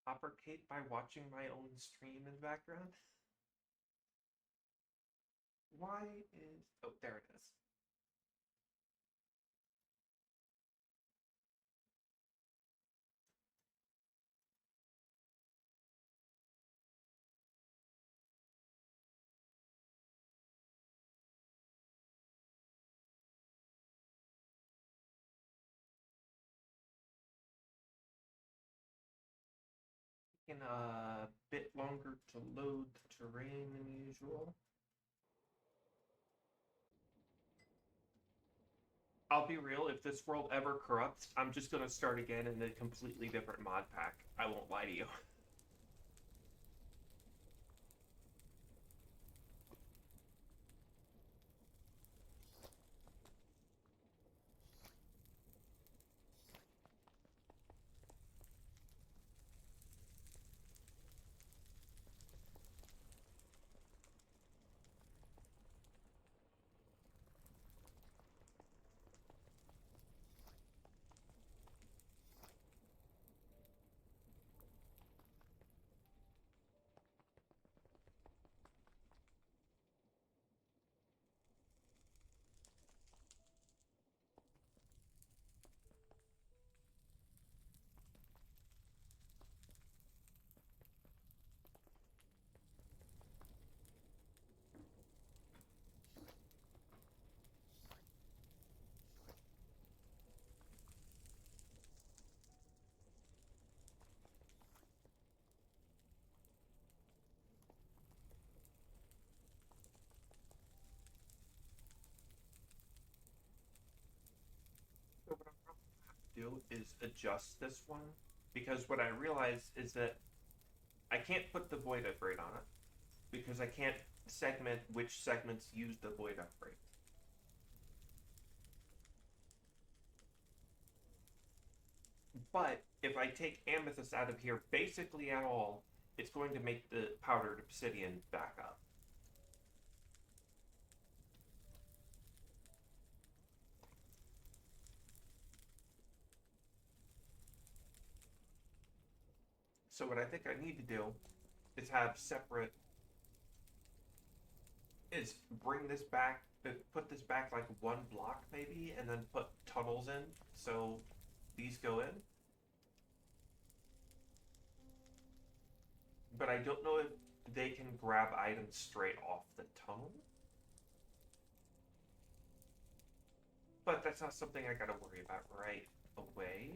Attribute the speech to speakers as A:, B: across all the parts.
A: Operate by watching my own stream in the background. Why is... Oh, there it is. Taking a bit longer to load the terrain than usual. I'll be real, if this world ever corrupts, I'm just gonna start again in a completely different mod pack. I won't lie to you. So what I'm probably gonna have to do is adjust this one, because what I realize is that I can't put the void upgrade on it, because I can't segment which segments use the void upgrade. But if I take amethyst out of here basically at all, it's going to make the powdered obsidian back up. So what I think I need to do is have separate, is bring this back, put this back like one block maybe, and then put tunnels in so these go in. But I don't know if they can grab items straight off the tunnel. But that's not something I gotta worry about right away.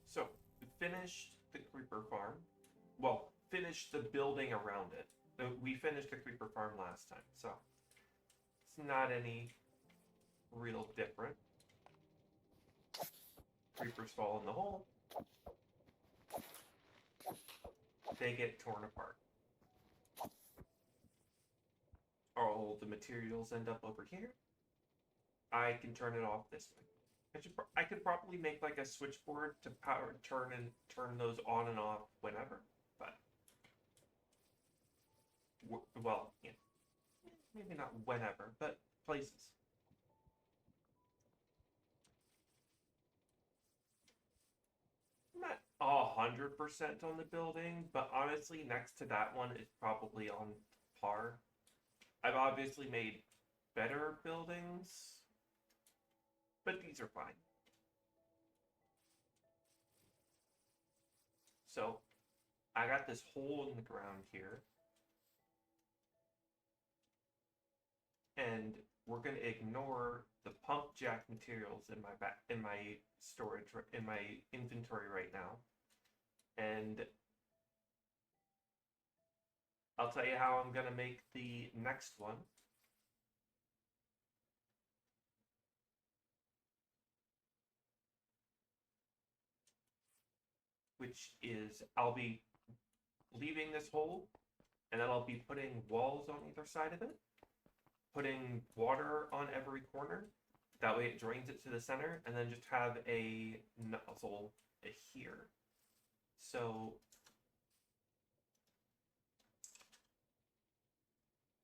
A: So, finished the creeper farm. Well, finished the building around it. We finished the creeper farm last time, so it's not any real different. Creepers fall in the hole. They get torn apart. All the materials end up over here. I can turn it off this way. I could probably make like a switchboard to power turn those on and off whenever, but well, yeah, maybe not whenever, but places. I'm not 100% on the building, but honestly, next to that one is probably on par. I've obviously made better buildings, but these are fine. So I got this hole in the ground here, and we're gonna ignore the pump jack materials in my storage in my inventory right now, and I'll tell you how I'm gonna make the next one. Which is I'll be leaving this hole, and then I'll be putting walls on either side of it, putting water on every corner. That way it drains it to the center, and then just have a nozzle here. So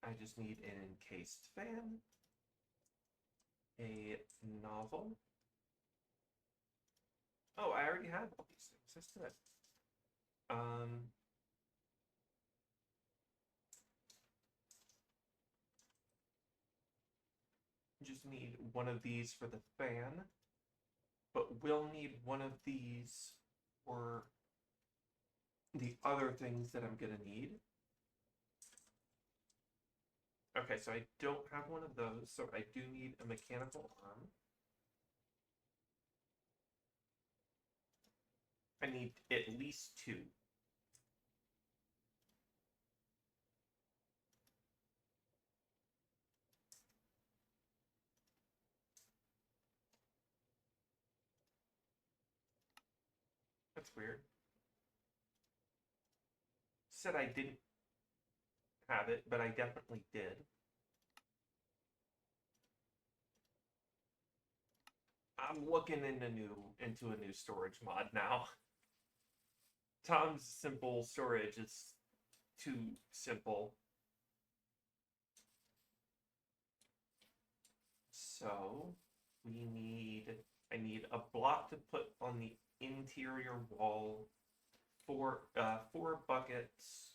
A: I just need an encased fan, a nozzle, Oh, I already have all these things. That's good. Um, just need one of these for the fan, but we'll need one of these for the other things that I'm gonna need. Okay, so I don't have one of those, so I do need a mechanical arm. I need at least two. That's weird. Said I didn't have it, but I definitely did. I'm looking into a new storage mod now. Tom's simple storage is too simple. So I need a block to put on the interior wall, four buckets,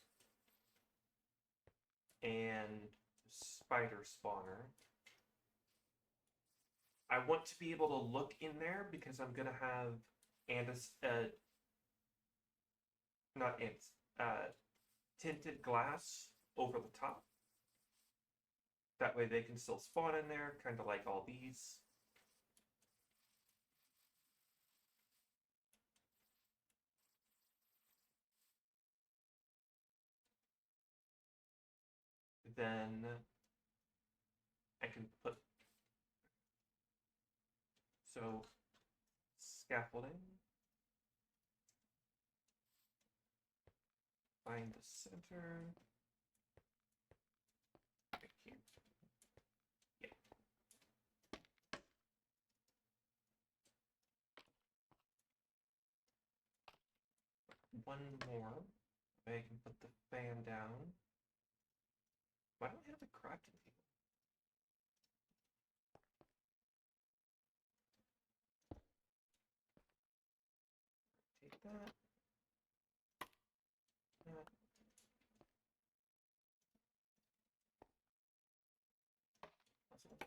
A: and spider spawner. I want to be able to look in there because I'm gonna have not ants, tinted glass over the top. That way they can still spawn in there, kind of like all these. Then I can put, so scaffolding, find the center, right here. Yeah. One more. I can put the fan down. Why don't I have a crafting table? Take that. Puzzle.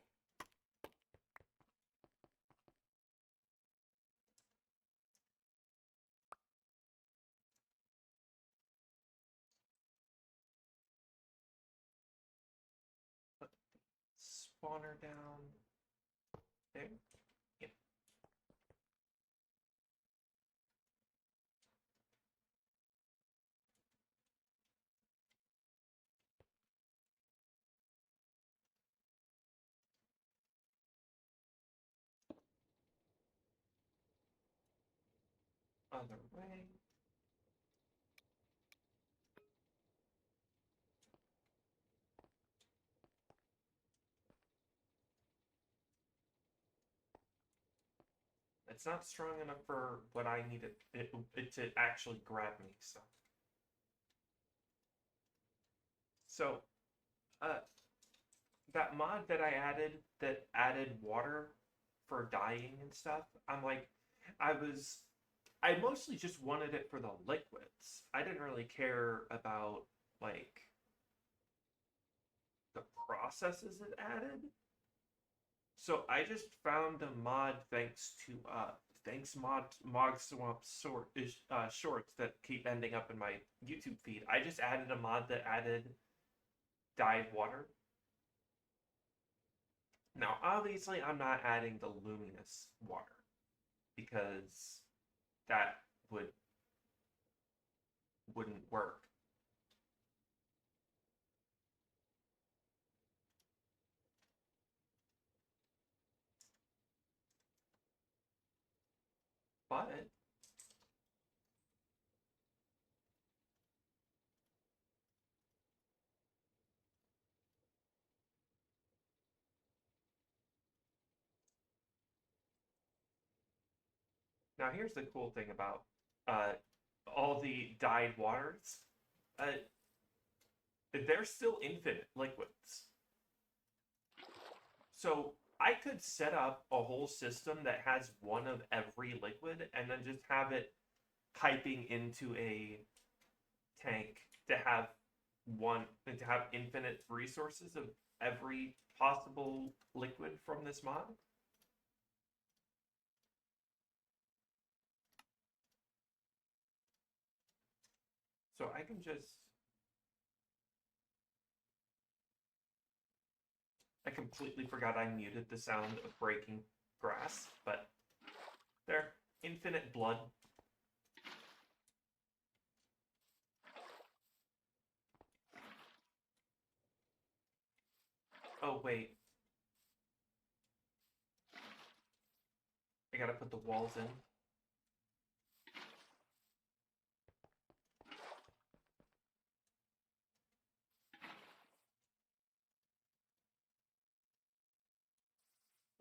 A: Put spawner down there. Yep. Other way. It's not strong enough for what I need it to actually grab me. So, uh, that mod that I added that added water for dyeing and stuff, I'm like, I mostly just wanted it for the liquids. I didn't really care about like the processes it added. So I just found a mod thanks mod swamp shorts that keep ending up in my YouTube feed. I just added a mod that added dyed water. Now, obviously, I'm not adding the luminous water because that wouldn't work. But now here's the cool thing about uh, all the dyed waters. Uh, they're still infinite liquids. So I could set up a whole system that has one of every liquid and then just have it piping into a tank to have infinite resources of every possible liquid from this mod. So I can just... I completely forgot I muted the sound of breaking grass, but there, infinite blood. Oh, wait. I gotta put the walls in.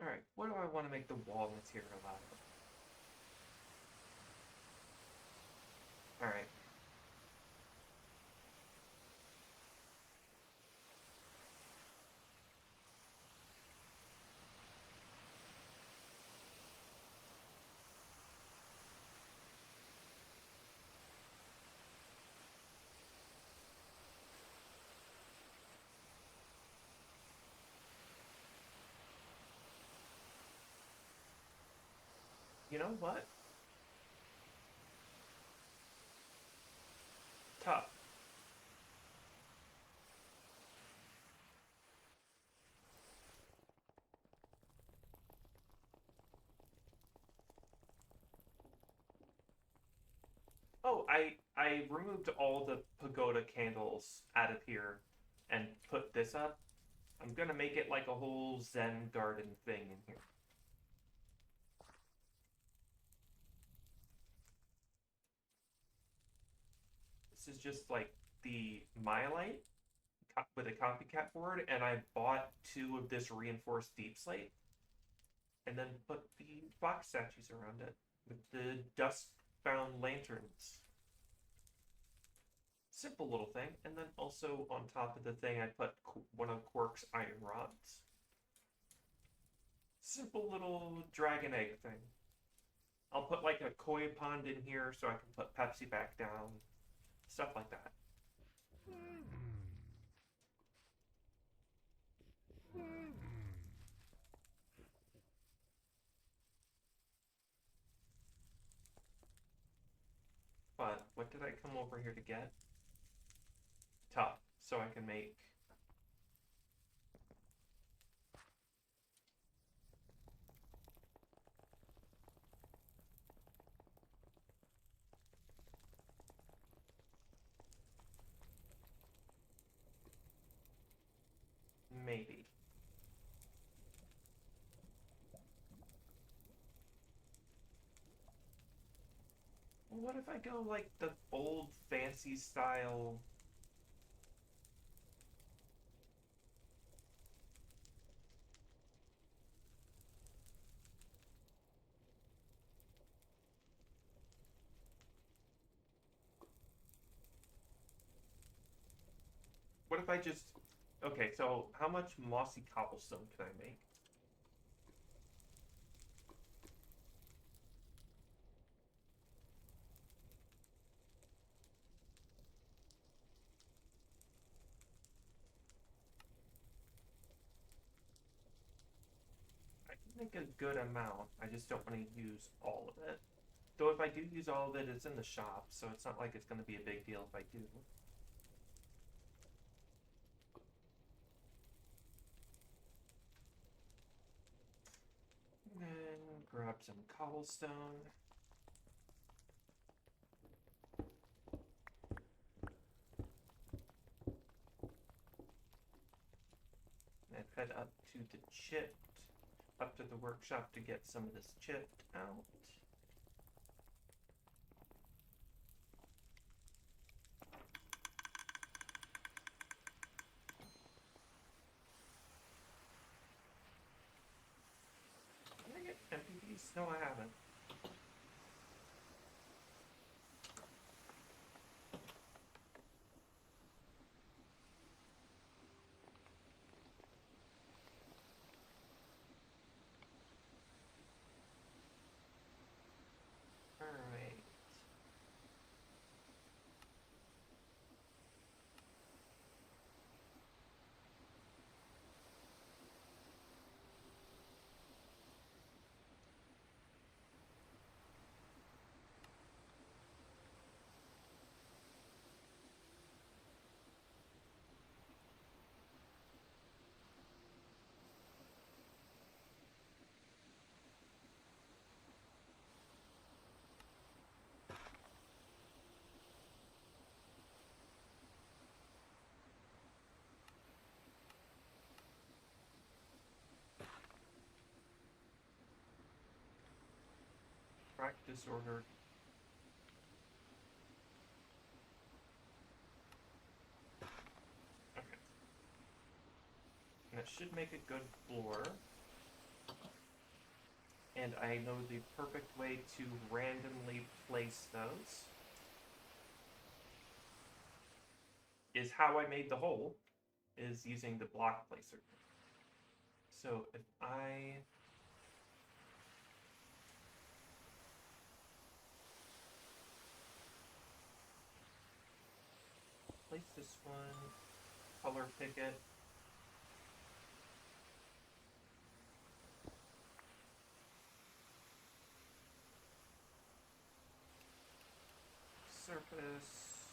A: Alright, what do I want to make the wall material out of? Alright. You know what? Tough. Oh, I removed all the pagoda candles out of here and put this up. I'm gonna make it like a whole Zen garden thing in here. This is just like the Myelite with a copycat board, and I bought 2 of this reinforced deep slate, and then put the box statues around it with the dust-bound lanterns. Simple little thing, and then also on top of the thing I put one of Quark's iron rods. Simple little dragon egg thing. I'll put like a koi pond in here so I can put Pepsi back down. Stuff like that. But what did I come over here to get? Tough, so I can make... maybe. Well, what if I go like the old fancy style? What if I just... Okay, so how much mossy cobblestone can I make? I can make a good amount. I just don't want to use all of it. Though if I do use all of it, it's in the shop, so it's not like it's going to be a big deal if I do. And then grab some cobblestone. And head up to the chipped, up to the workshop to get some of this chipped out. Did I get MPVs? No, I haven't. Track disordered. Okay. And that should make a good floor. And I know the perfect way to randomly place those is how I made the hole, is using the block placer. So if I place this one, color pick it, surface.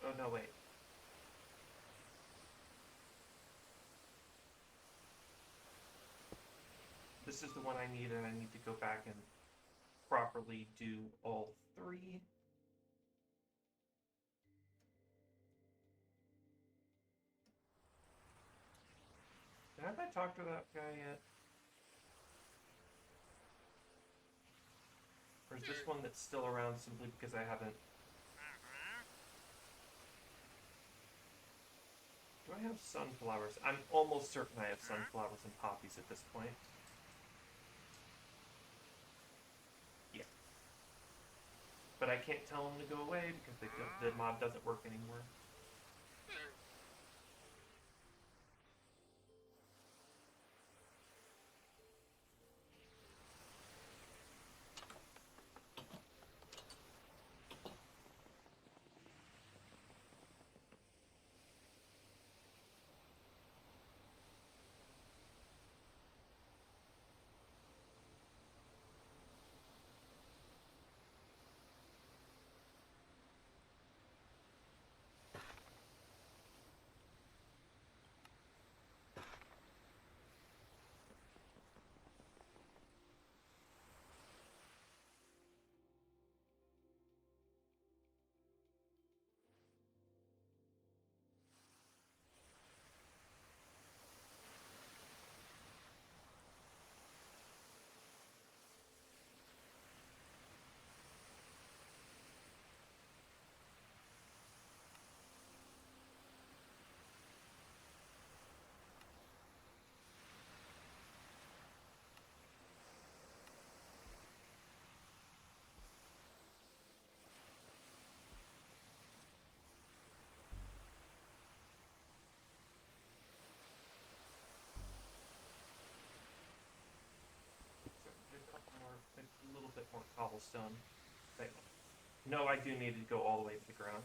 A: Oh no, wait. This is the one I need, and I need to go back and properly do all three. Have I talked to that guy yet? Or is this one that's still around simply because I haven't... Do I have sunflowers? I'm almost certain I have sunflowers and poppies at this point. Yeah. But I can't tell them to go away because the mod doesn't work anymore. A little bit more cobblestone. No, I do need to go all the way to the ground.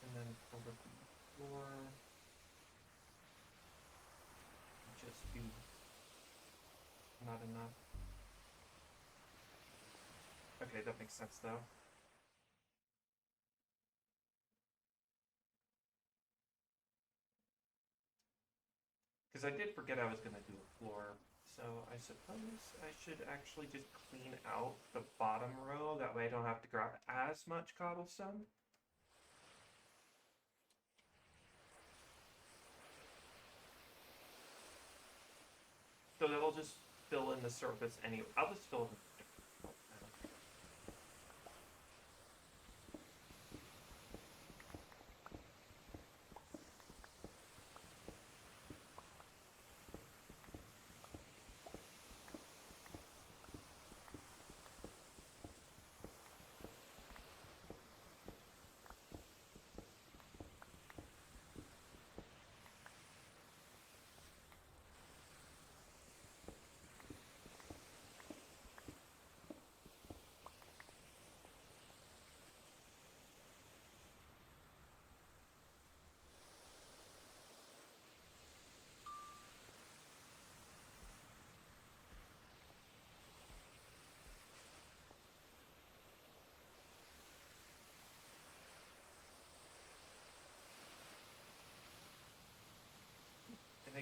A: And then over the floor, just do not enough. Okay, that makes sense though. Because I did forget I was going to do a floor, so I suppose I should actually just clean out the bottom row, that way I don't have to grab as much cobblestone. So that'll just fill in the surface anyway. I'll just fill in.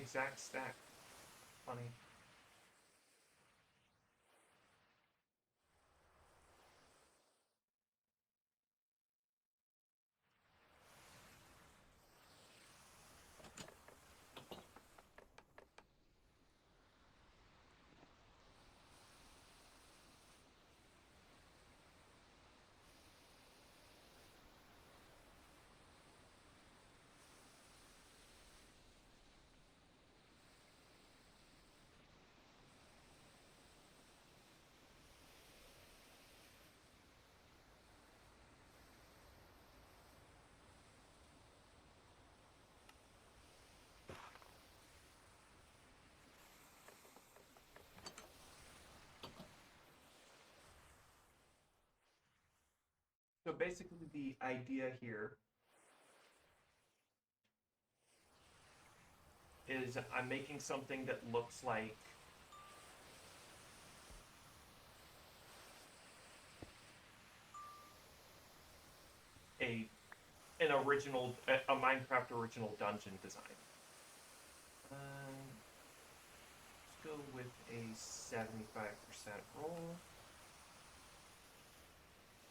A: exact stack. Funny. So basically the idea here is I'm making something that looks like a a Minecraft original dungeon design. Let's go with a 75% roll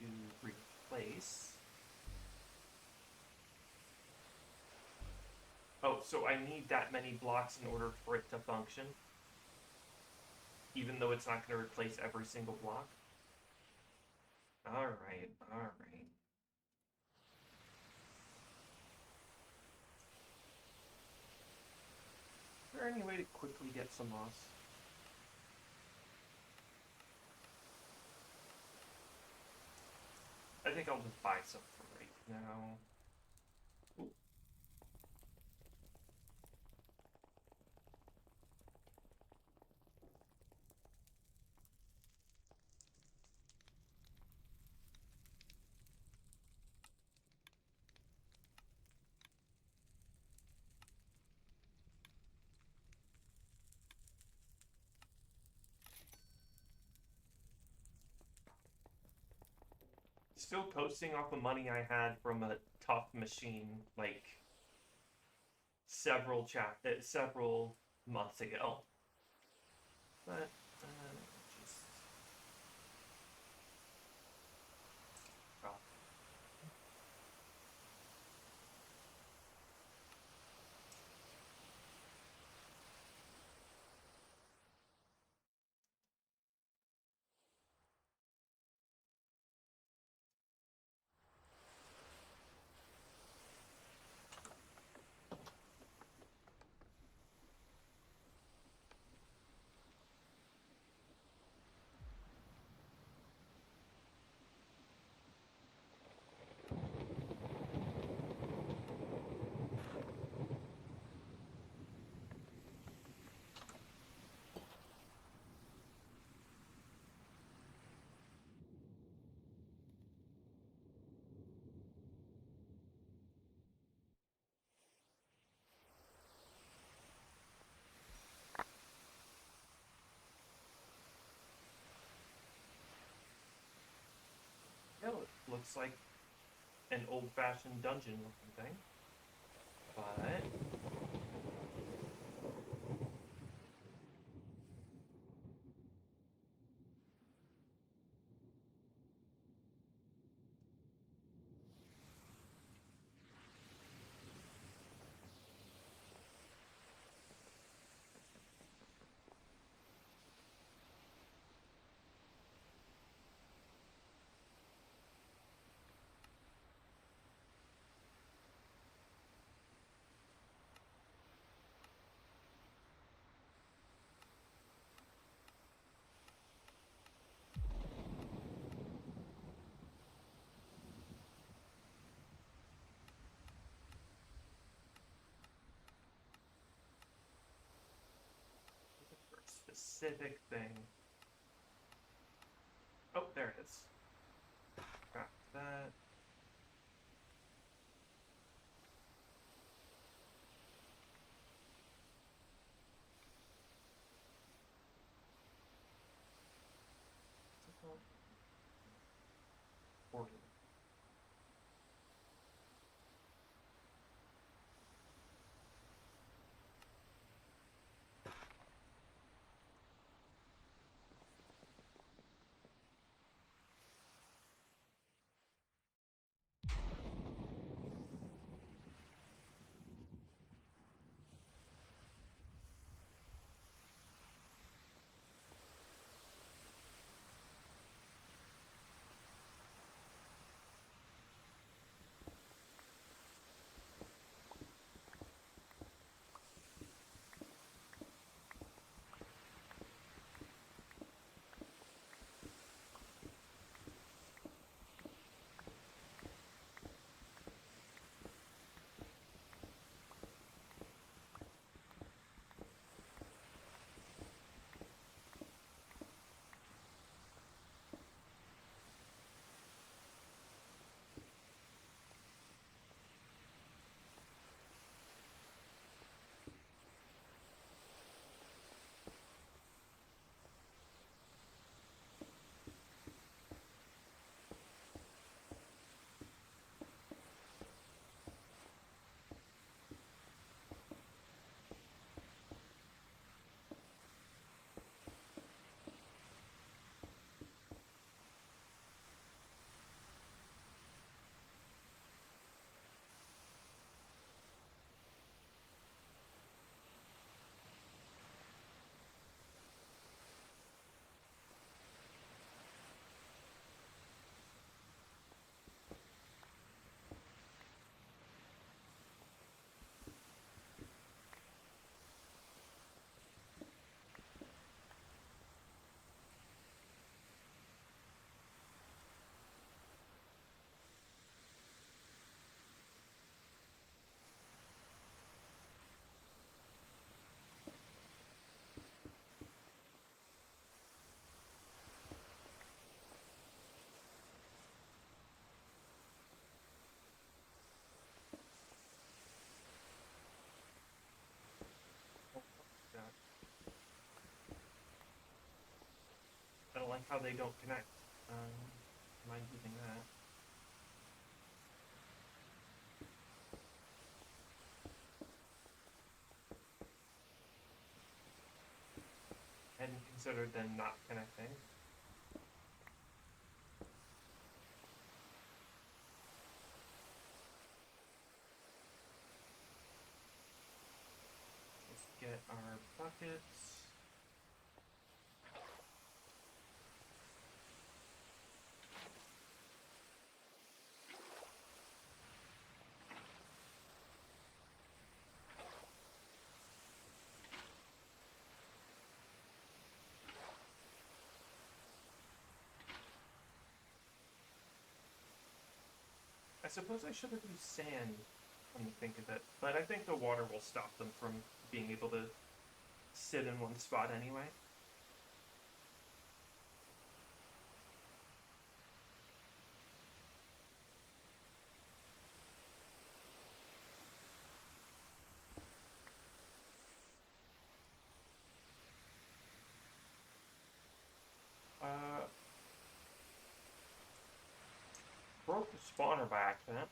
A: to replace. Oh, so I need that many blocks in order for it to function, even though it's not going to replace every single block. All right, all right. Is there any way to quickly get some moss? I think I'll just buy some for right now. Ooh. Still coasting off the money I had from a tough machine like several months ago. But just oh. Yeah, it looks like an old-fashioned dungeon looking thing. But for a specific thing. Oh, there it is. Craft that. Portal. like how they don't connect. Mind using that. Hadn't considered them not connecting. Let's get our buckets. I suppose I should have used sand when you think of it, but I think the water will stop them from being able to sit in one spot anyway. Broke the spawner by accident.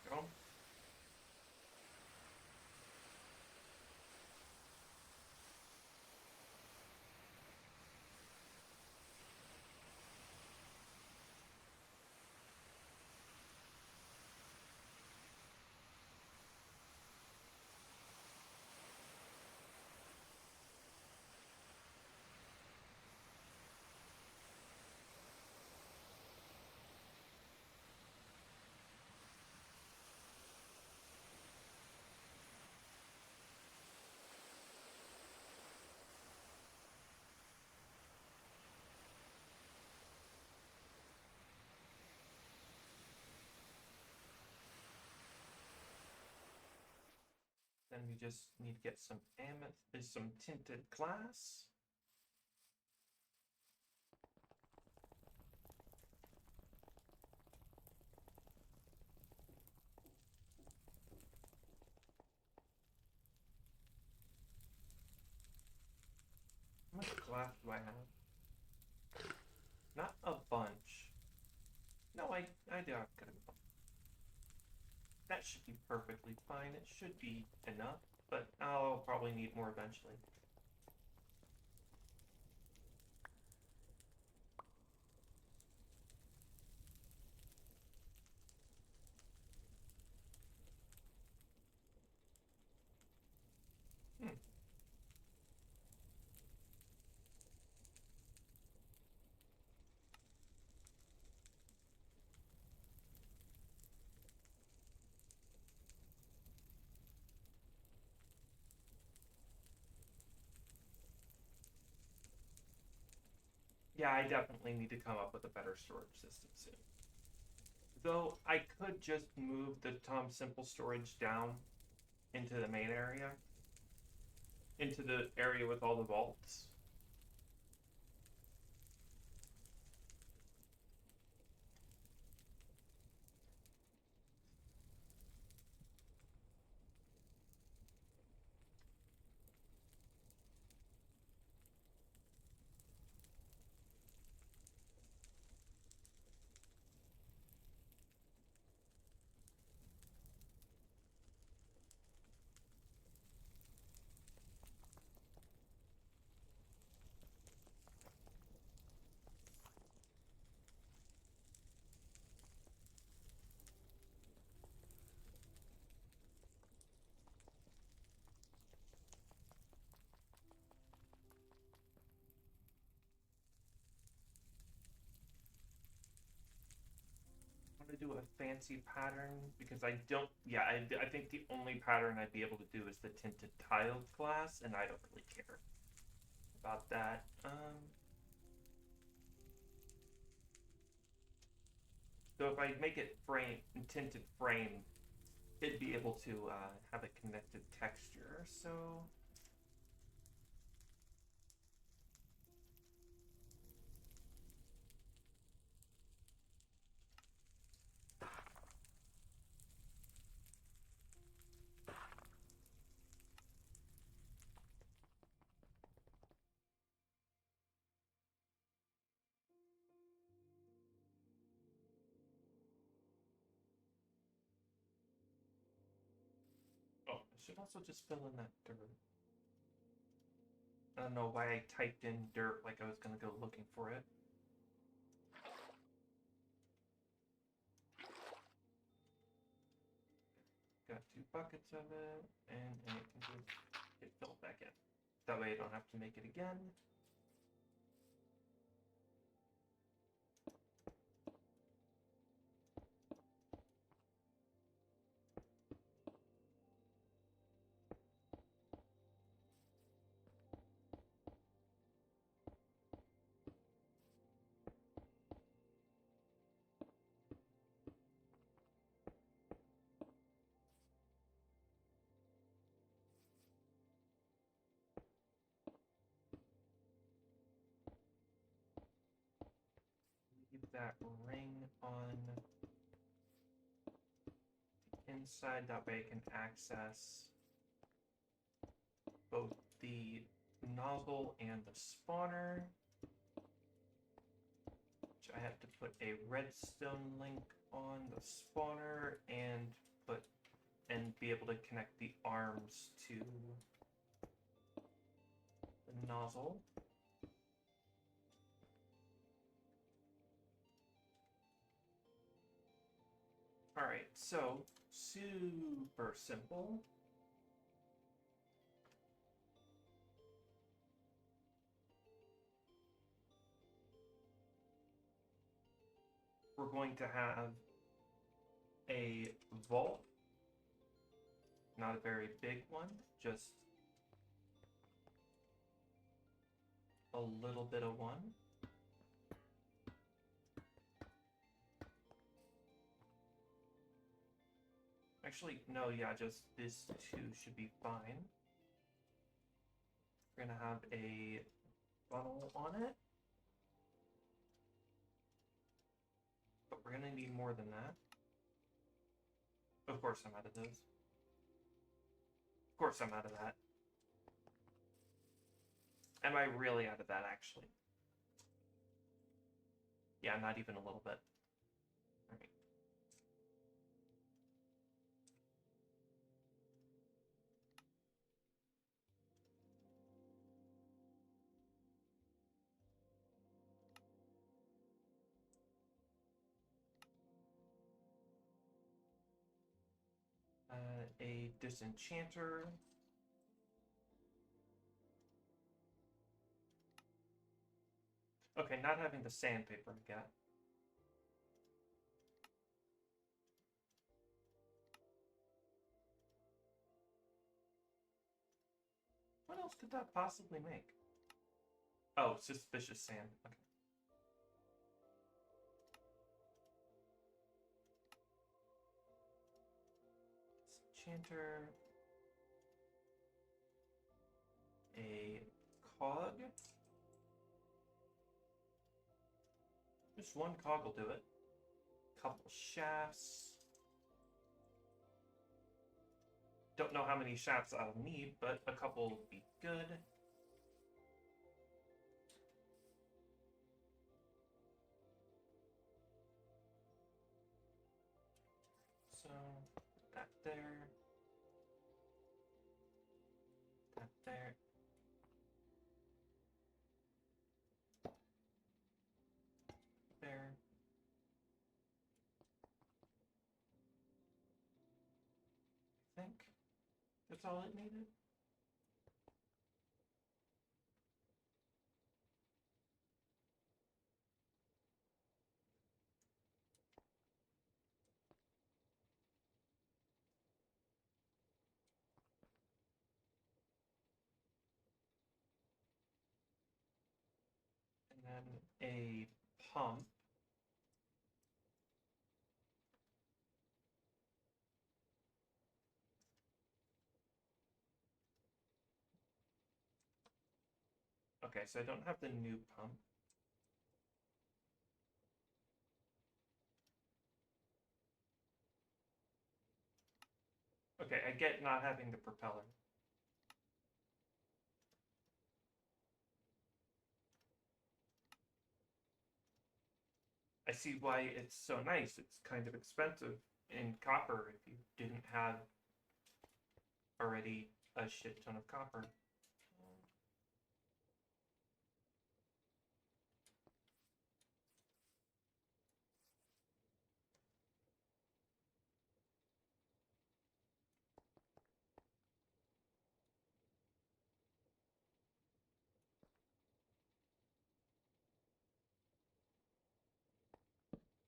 A: There we go. Then we just need to get some some tinted glass. How much glass do I have? Not a bunch. No, I do have good enough. That should be perfectly fine. It should be enough, but I'll probably need more eventually. Hmm. Yeah, I definitely need to come up with a better storage system soon. Though I could just move the Tom Simple storage down into the main area, into the area with all the vaults. I want to do a fancy pattern because I don't. Yeah, I think the only pattern I'd be able to do is the tinted tiled glass, and I don't really care about that. So if I make it frame tinted frame, it'd be able to have a connected texture. So Should also just fill in that dirt. I don't know why I typed in dirt like I was going to go looking for it. Got 2 buckets of it, and it can just get filled back in. That way I don't have to make it again. Leave that ring on the inside, that way I can access both the nozzle and the spawner. Which I have to put a redstone link on the spawner and be able to connect the arms to the nozzle. Alright, so super simple. We're going to have a vault, not a very big one, just a little bit of one. Actually, no, yeah, just this 2 should be fine. We're gonna have a funnel on it. But we're gonna need more than that. Of course I'm out of those. Of course I'm out of that. Am I really out of that, actually? Yeah, not even a little bit. Alright. A disenchanter. Okay, not having the sandpaper again. What else could that possibly make? Oh, suspicious sand. Okay. Disenchanter. A cog. Just 1 cog will do it. Couple shafts. Don't know how many shafts I'll need, but a couple will be good. So, that there. That there. There. I think that's all it needed. And then a pump. Okay, so I don't have the new pump. Okay, I get not having the propeller. I see why it's so nice. It's kind of expensive in copper if you didn't have already a shit ton of copper.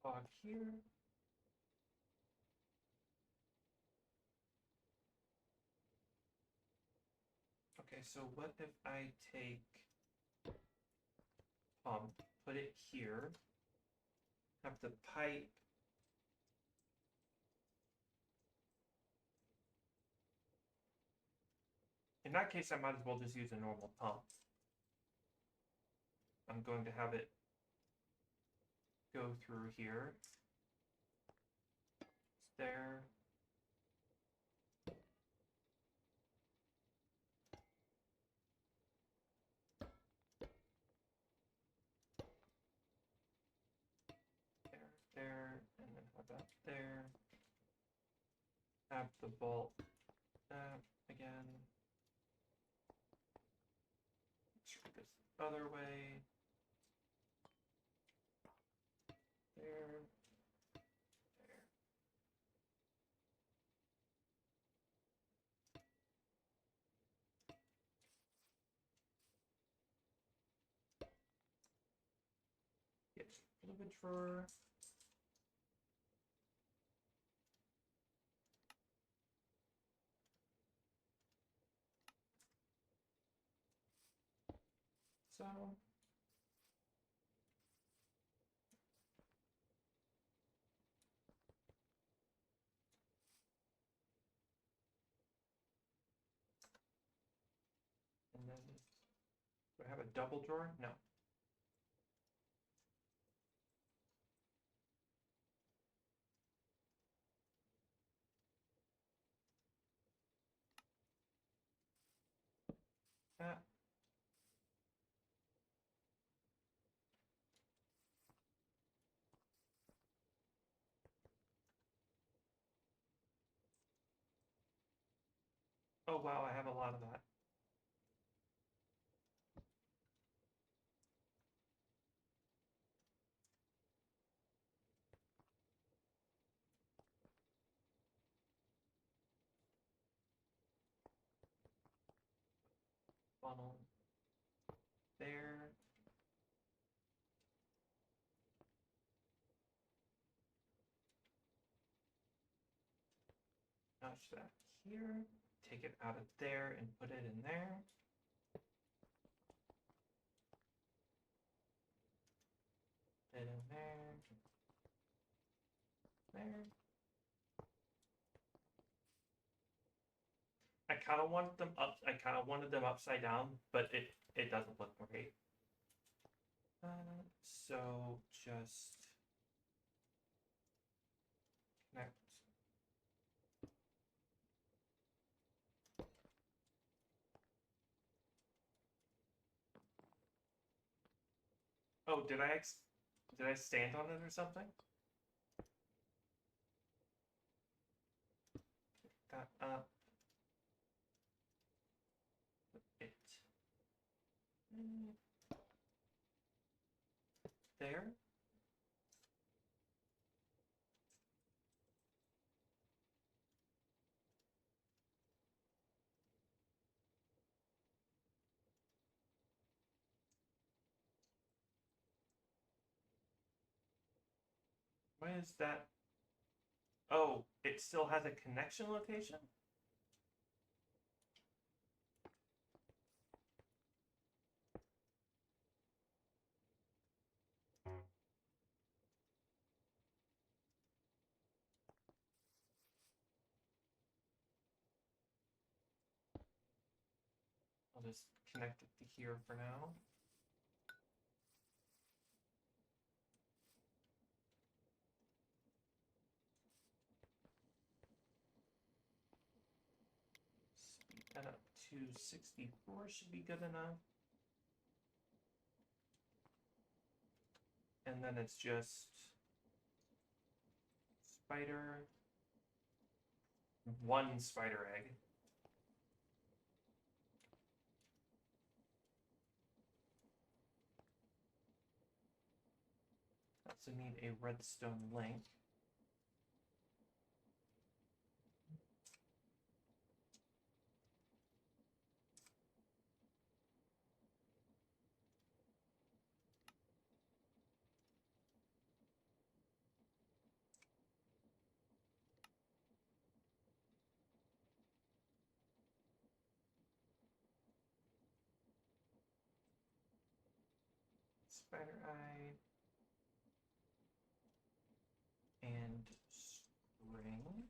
A: Log here. Okay, so what if I take pump, put it here, have the pipe in that case I might as well just use a normal pump. I'm going to have it go through here. It's there. There, and then have that there. Have the bolt again. Try this other way. There. There. Get fluid drawer. So and then do I have a double drawer? No. That. Oh wow, I have a lot of that. Funnel there. Notch that here. Take it out of there and put it in there. Put it in there. There. I kind of wanted them up. I kind of wanted them upside down, but it doesn't look great. So just connect. Oh, did I stand on it or something? That up. It. There. Why is that? Oh, it still has a connection location? I'll just connect it to here for now. Speed that up to 64 should be good enough. And then it's just spider, one spider egg. also need a redstone link. Spider eye and string.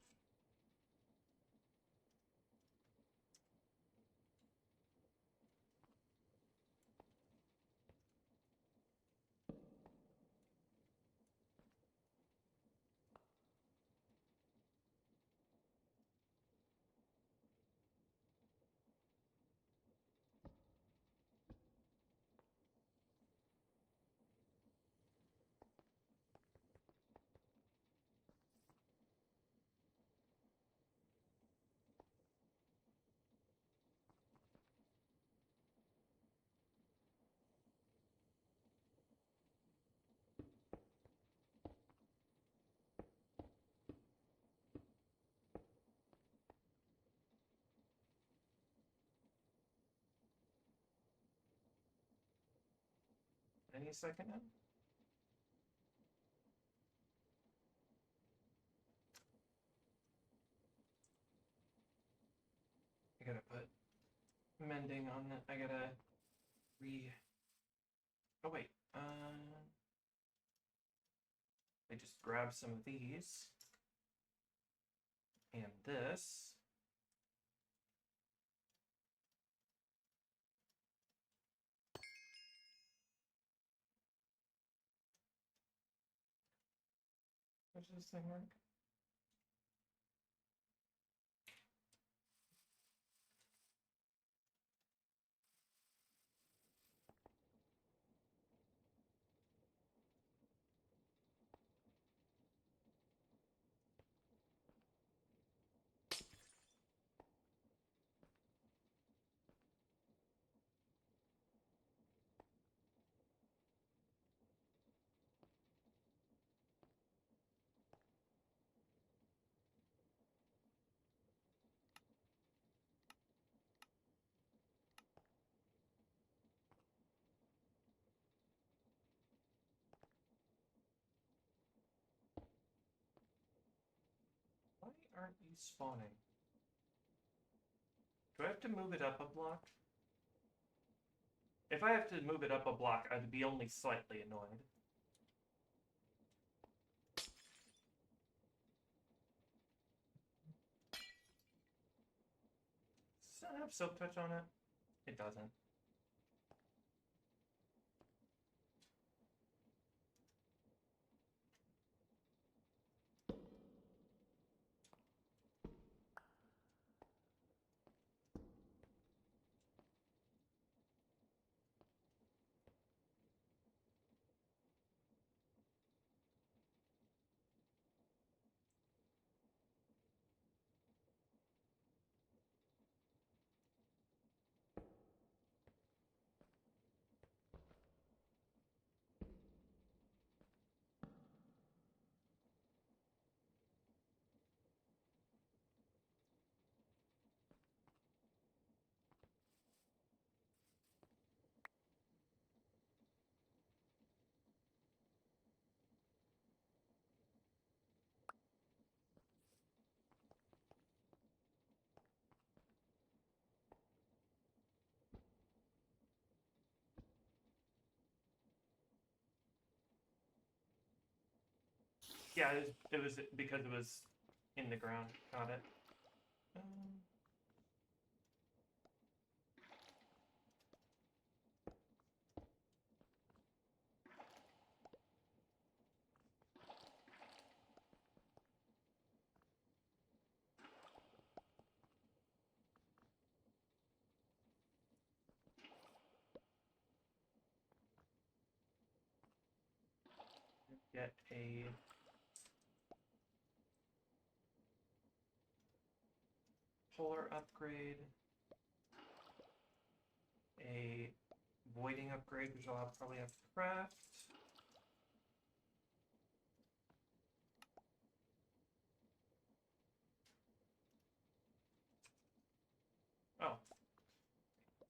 A: Any second now? I gotta put mending on it. I gotta oh wait, I just grab some of these and this. How does this thing work? Why aren't you spawning? Do I have to move it up a block? If I have to move it up a block, I'd be only slightly annoyed. Does that have silk touch on it? It doesn't. Yeah, it was because it was in the ground. Got it. Get a polar upgrade, a voiding upgrade, which I'll probably have to craft.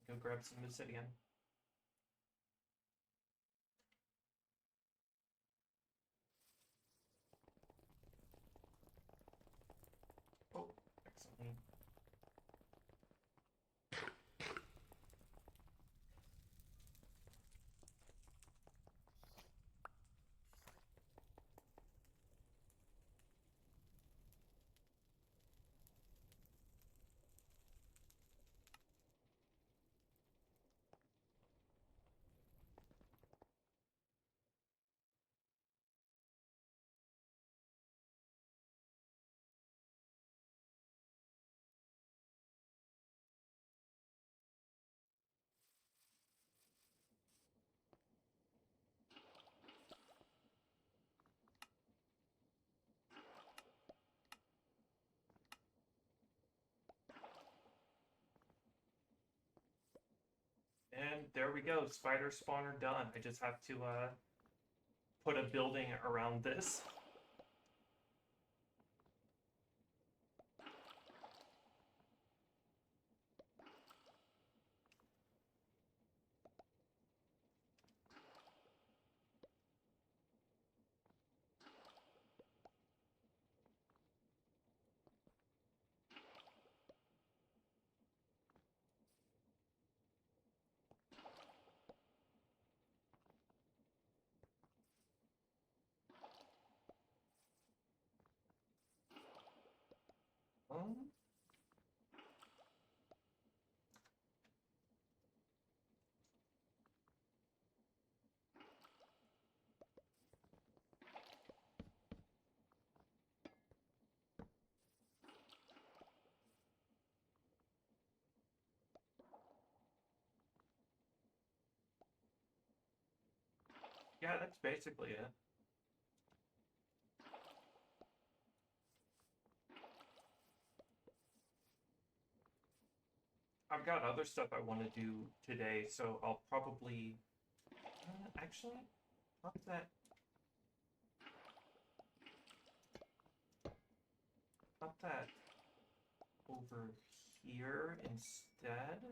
A: Go grab some obsidian. Oh, accidentally. And there we go, spider spawner done. I just have to put a building around this. Um, yeah, that's basically it. I've got other stuff I want to do today, so I'll probably... actually, what's that? Put that over here instead.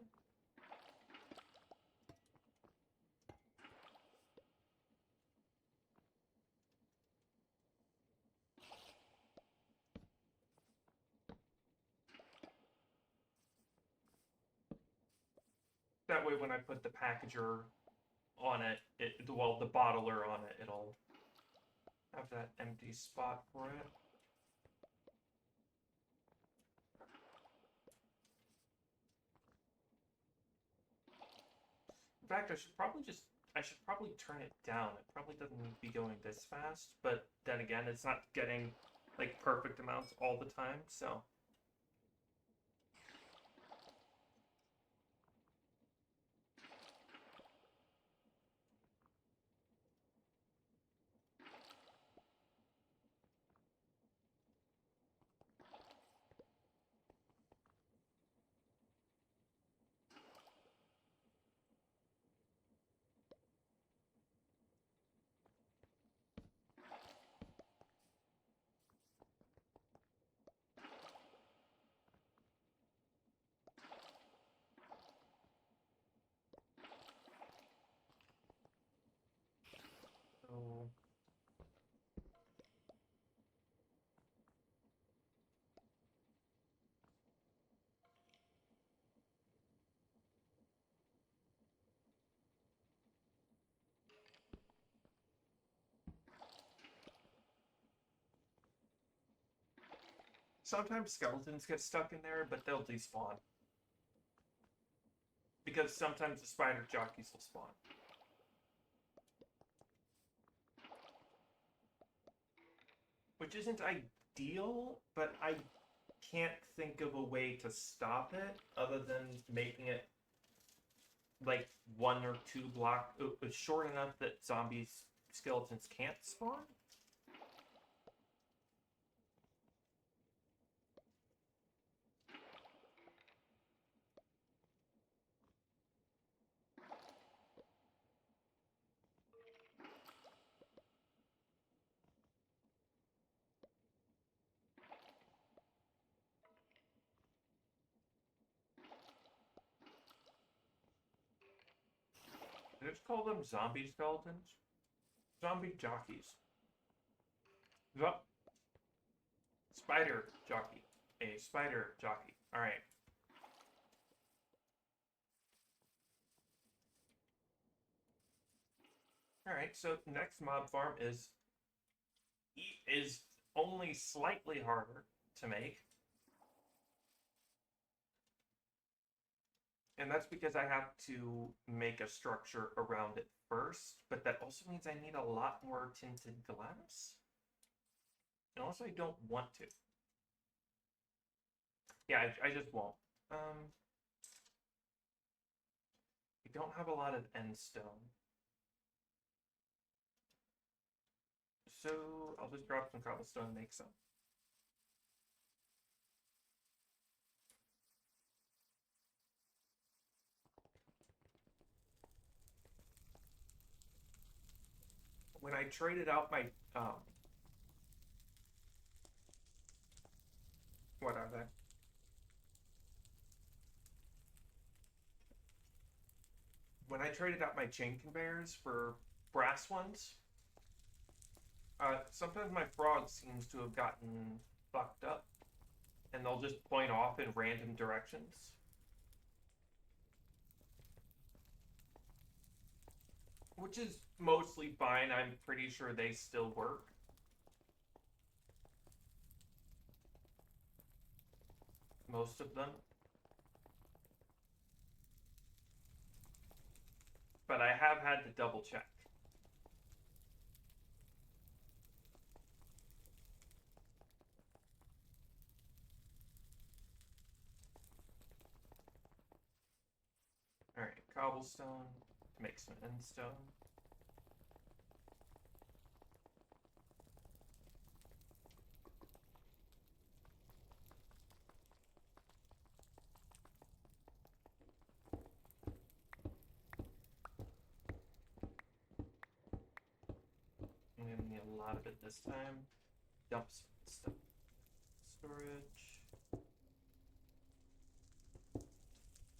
A: That way when I put the packager on it, well, the bottler on it, it'll have that empty spot for it. In fact, I should probably turn it down. It probably doesn't need to be going this fast, but then again, it's not getting like perfect amounts all the time, so. So sometimes skeletons get stuck in there, but they'll despawn. Because sometimes the spider jockeys will spawn. Which isn't ideal, but I can't think of a way to stop it other than making it like 1 or 2 block short enough that skeletons can't spawn. just call them zombie skeletons? Zombie jockeys. Zo Spider jockey. A spider jockey. Alright. Alright, so next mob farm is only slightly harder to make. And that's because I have to make a structure around it first, but that also means I need a lot more tinted glass. And also I don't want to. Yeah, I just won't. I don't have a lot of end stone. So I'll just drop some cobblestone and make some. When I traded out my what are they? When I traded out my chain conveyors for brass ones, sometimes my frog seems to have gotten fucked up, and they'll just point off in random directions. Which is mostly fine. I'm pretty sure they still work. Most of them. But I have had to double check. Alright, cobblestone. Make some end stone. I'm gonna need a lot of it this time. Dump some stuff. Storage.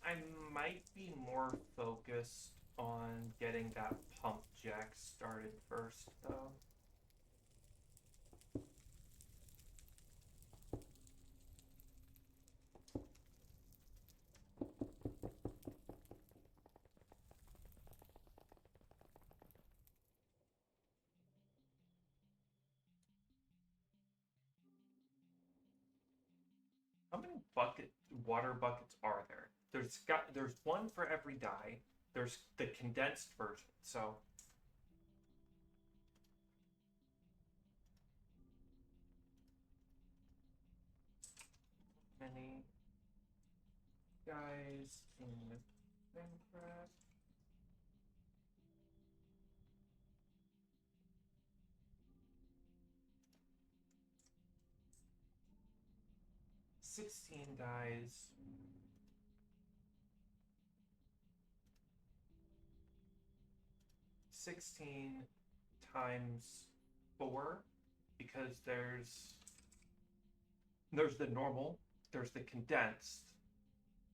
A: I might be more focused on getting that pump jack started first, though. How many water buckets are there? There's one for every dye. There's the condensed version, so many guys in Minecraft. $16 dies. $16 times 4, because there's the normal, there's the condensed,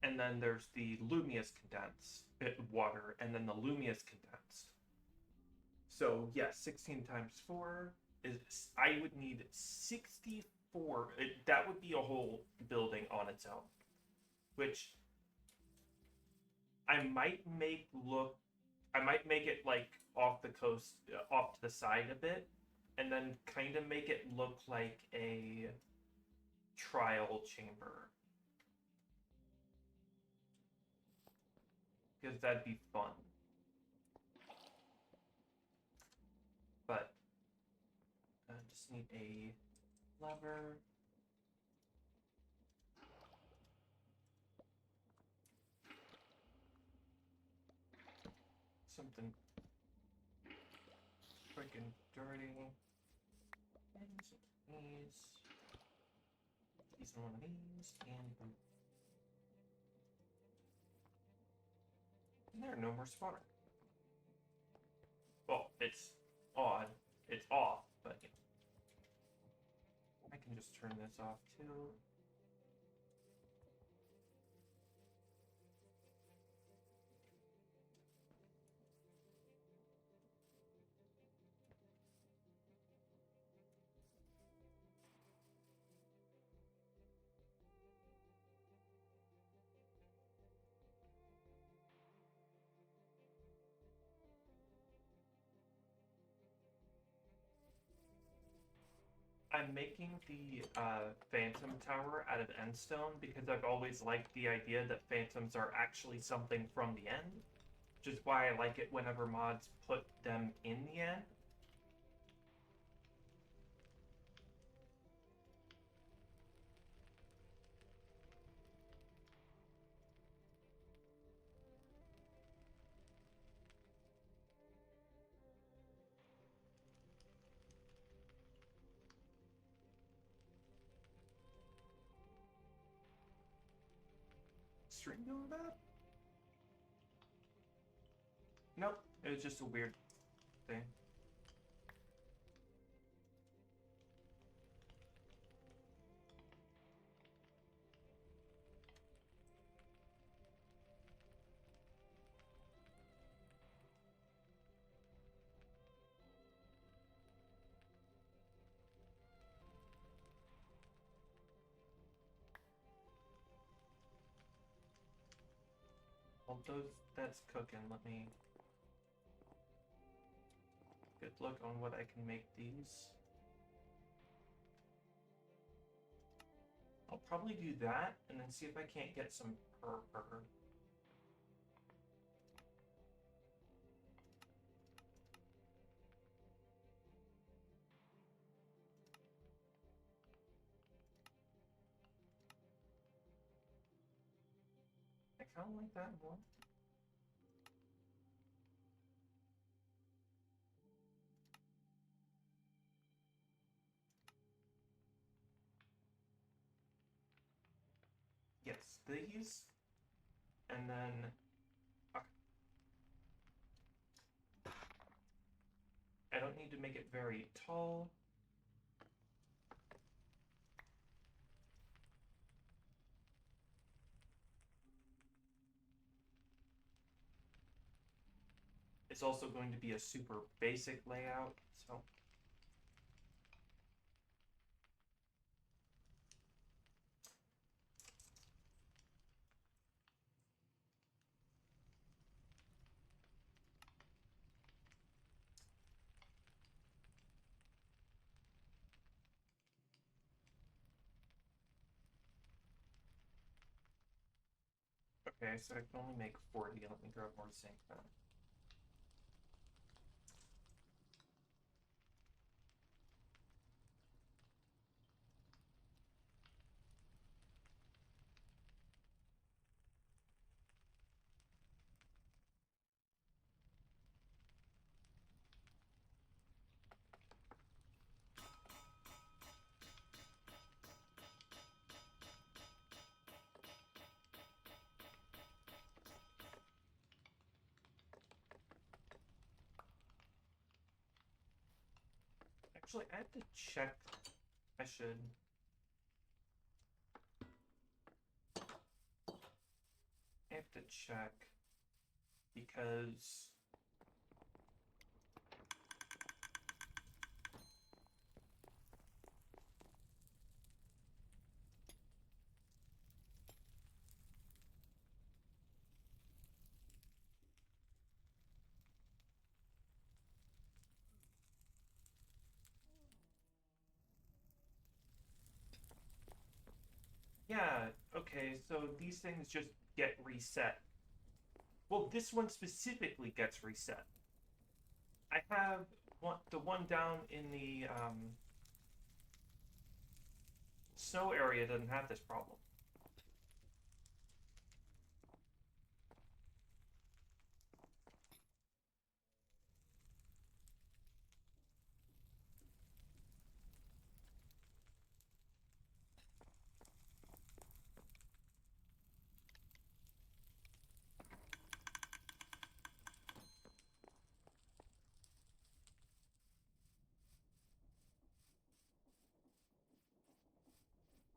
A: and then there's the Lumious condensed water, and then the Lumious condensed. So yes, 16 times 4 is, I would need 64. That would be a whole building on its own, which I might make it like off the coast, off to the side a bit, and then kind of make it look like a trial chamber. Because that'd be fun. But I just need a lever. Something freaking dirty. And these are one of these, and there are no more spawner. Well, it's odd. It's off, but yeah. I can just turn this off too. I'm making the Phantom Tower out of endstone because I've always liked the idea that phantoms are actually something from the end, which is why I like it whenever mods put them in the end. Stream doing that? Nope, it was just a weird thing. Well, that's cooking. Let me good look on what I can make these. I'll probably do that and then see if I can't get some purr. I kind of like that more. Yes, these, and then I don't need to make it very tall. It's also going to be a super basic layout, so. Okay, so I can only make 40. Let me grab more zinc then. Actually, I have to check. I should. I have to check because yeah, okay, so these things just get reset. Well, this one specifically gets reset. I have the one down in the snow area doesn't have this problem.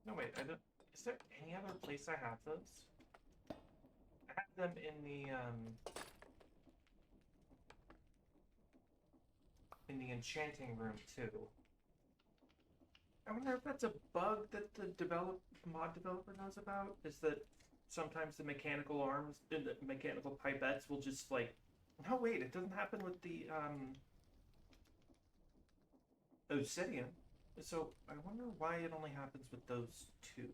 A: No, wait, I don't. Is there any other place I have those? I have them in the enchanting room too. I wonder if that's a bug that the mod developer knows about. Is that sometimes the mechanical arms and the mechanical pipettes will just like. No, wait, it doesn't happen with the obsidian. So I wonder why it only happens with those two.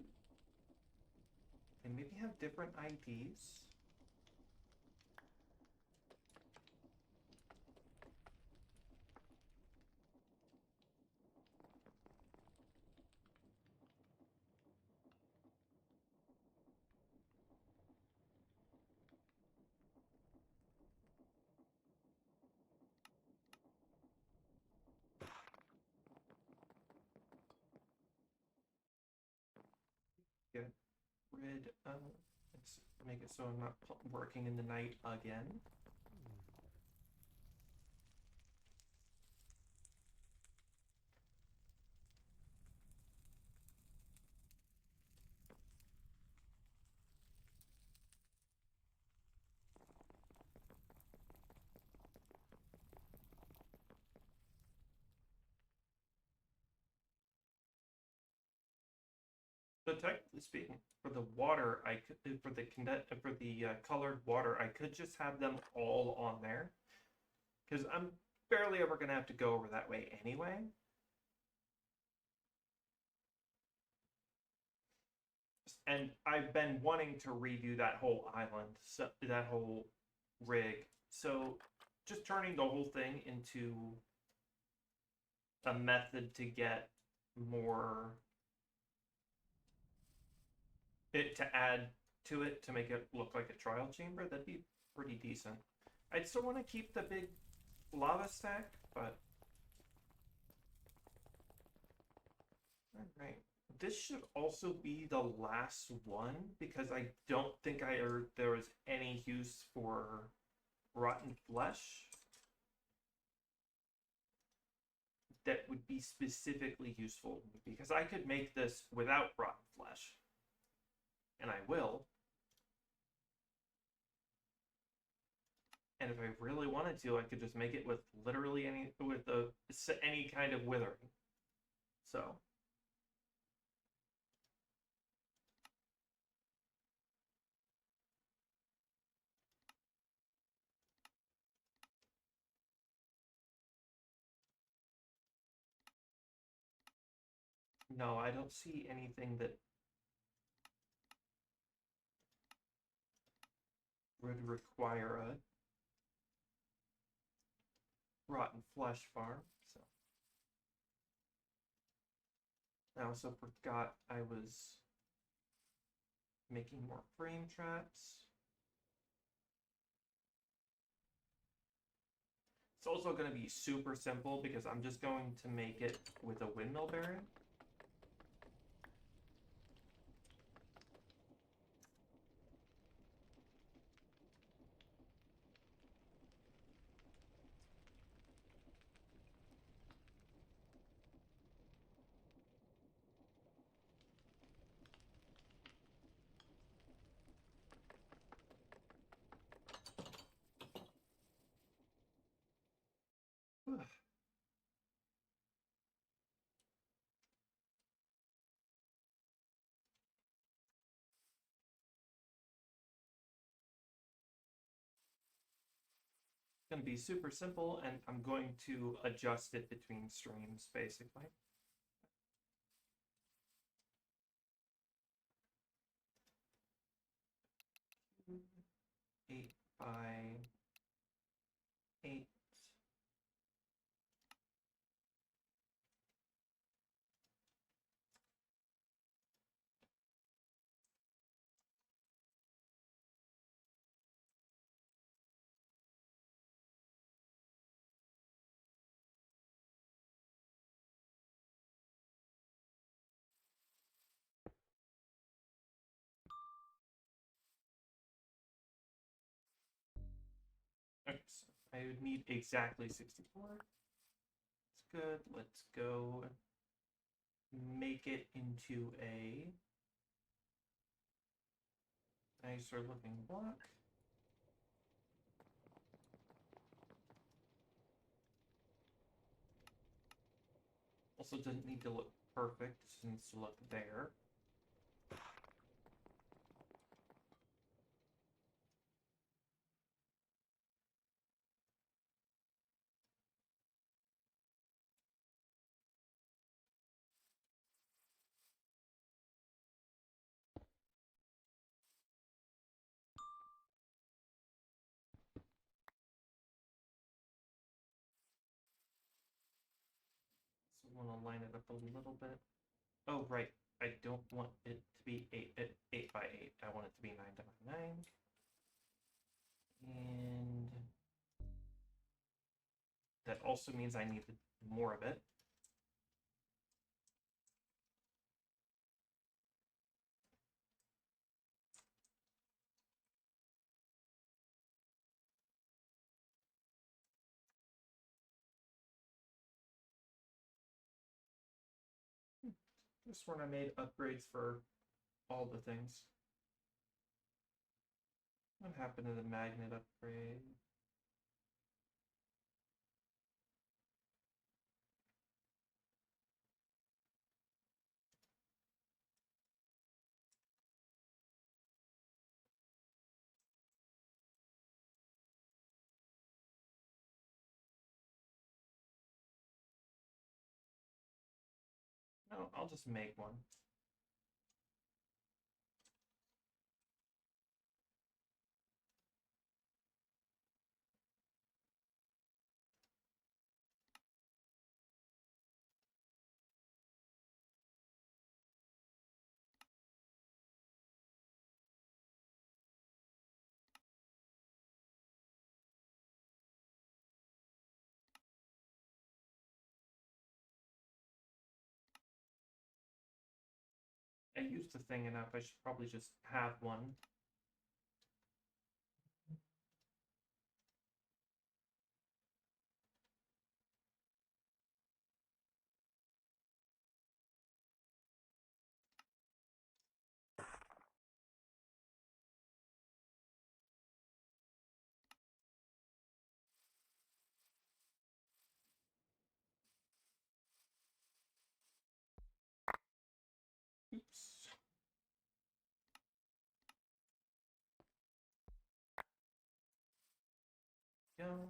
A: They maybe have different IDs. Get rid of. Let's make it so I'm not working in the night again. So technically speaking, for the water, I could for the colored water, I could just have them all on there, because I'm barely ever gonna have to go over that way anyway. And I've been wanting to redo that whole island, so that whole rig. So just turning the whole thing into a method to get more it to add to it to make it look like a trial chamber, that'd be pretty decent. I'd still want to keep the big lava stack, but all right. This should also be the last one because I don't think there was any use for rotten flesh that would be specifically useful because I could make this without rotten flesh, and I will. And if I really wanted to, I could just make it with literally any kind of withering. So no, I don't see anything that would require a rotten flesh farm. So I also forgot I was making more frame traps. It's also going to be super simple because I'm just going to make it with a windmill bearing. Going to be super simple, and I'm going to adjust it between streams, basically. 8 by 8. Okay, so I would need exactly 64. That's good. Let's go make it into a nicer looking block. Also doesn't need to look perfect, it just needs to look there. I'll line it up a little bit. Oh, right. I don't want it to be 8 by 8. I want it to be 9 by 9. And that also means I need more of it. This one I made upgrades for all the things. What happened to the magnet upgrade? No, I'll just make one. I used the thing enough, I should probably just have one. Oops. Go.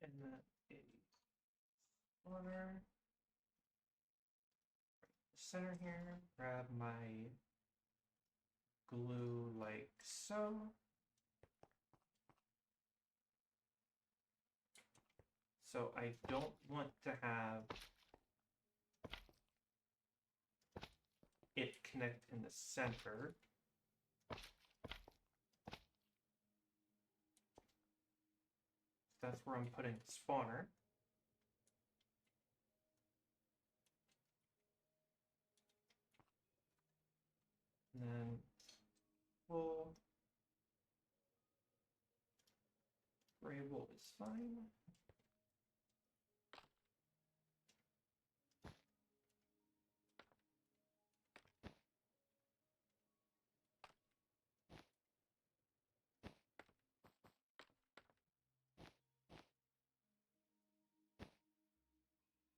A: And that is spawner. Center here. Grab my glue like so. So I don't want to have it connect in the center. That's where I'm putting the spawner. Variable is fine.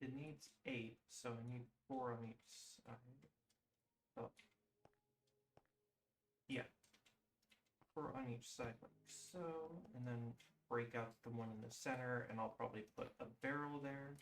A: It needs 8, so I need 4 on each side. Oh. Yeah. 4 on each side like so, and then break out the one in the center, and I'll probably put a barrel there.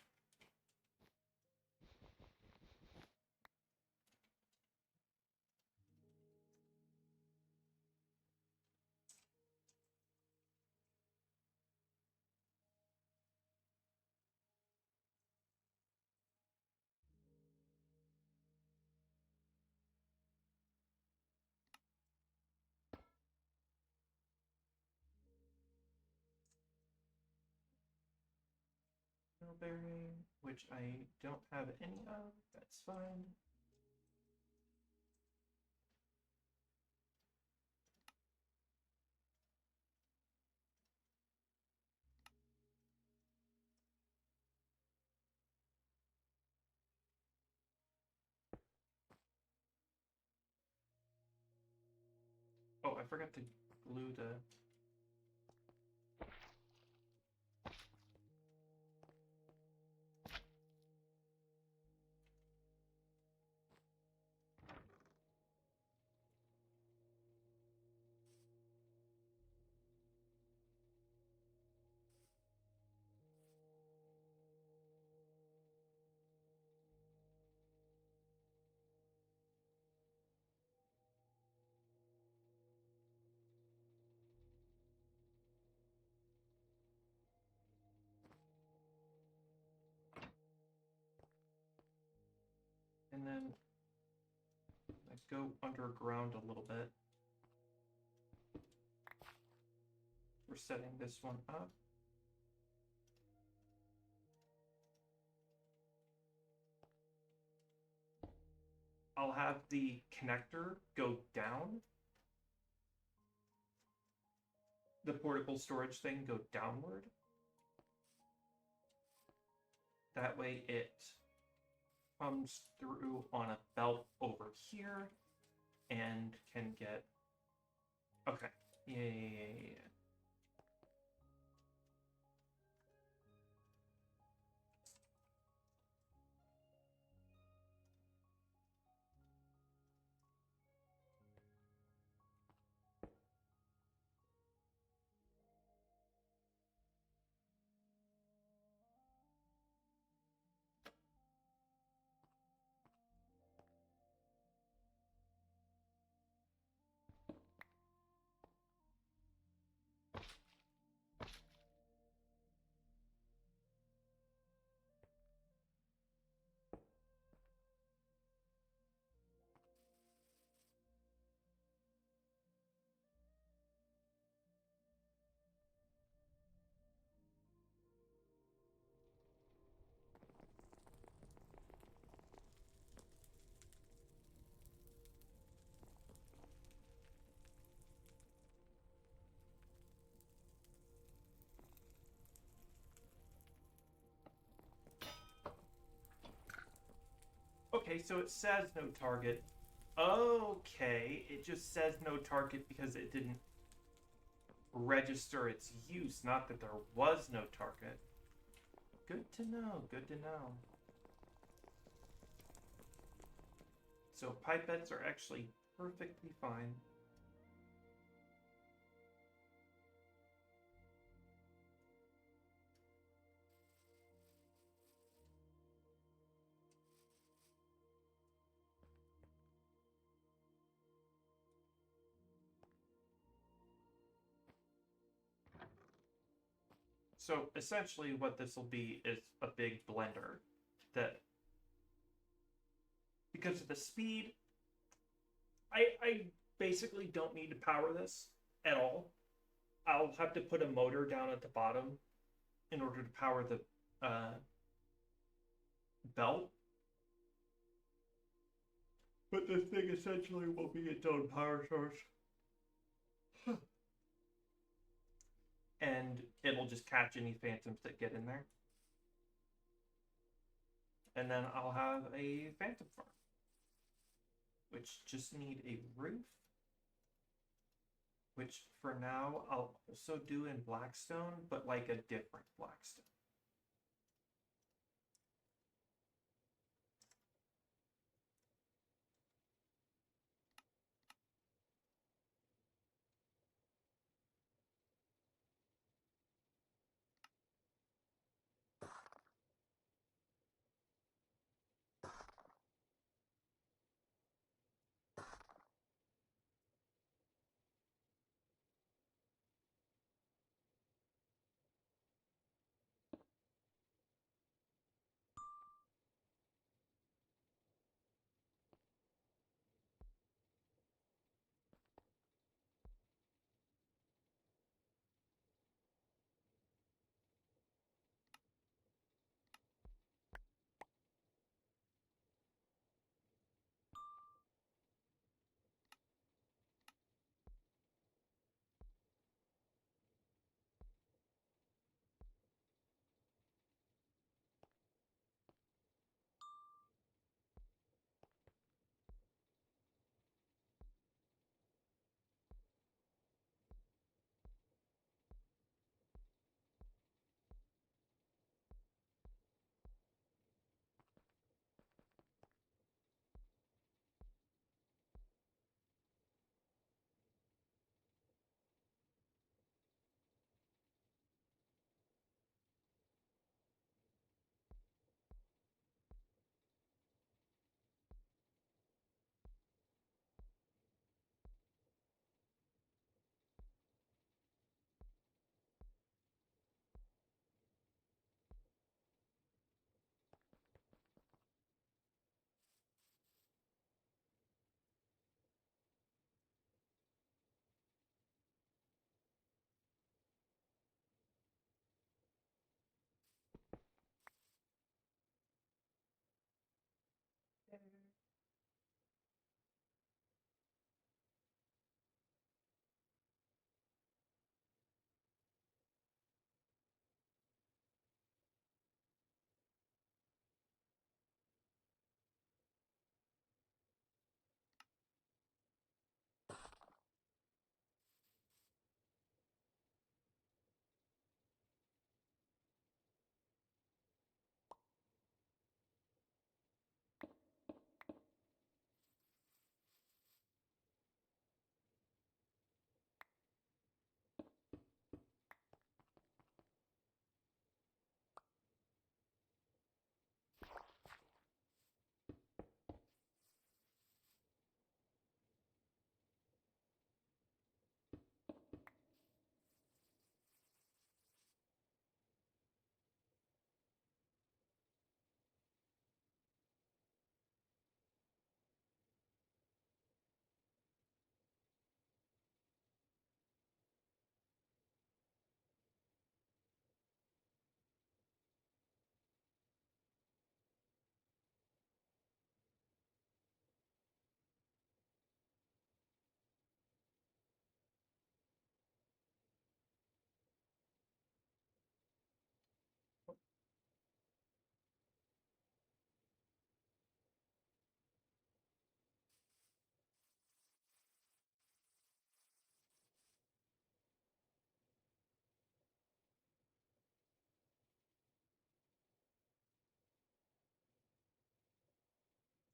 A: Berry, which I don't have any of, that's fine. Oh, I forgot to glue the... And then I go underground a little bit. We're setting this one up. I'll have the connector go down. The portable storage thing go downward. That way it comes through on a belt over here and can get... Okay. Yeah. Okay, so it says no target. Okay, it just says no target because it didn't register its use, not that there was no target. Good to know, good to know. So pipettes are actually perfectly fine. So essentially what this will be is a big blender that, because of the speed, I basically don't need to power this at all. I'll have to put a motor down at the bottom in order to power the belt. But this thing essentially will be its own power source. and it'll just catch any phantoms that get in there. And then I'll have a phantom farm, which just need a roof, which for now I'll also do in Blackstone, but like a different Blackstone.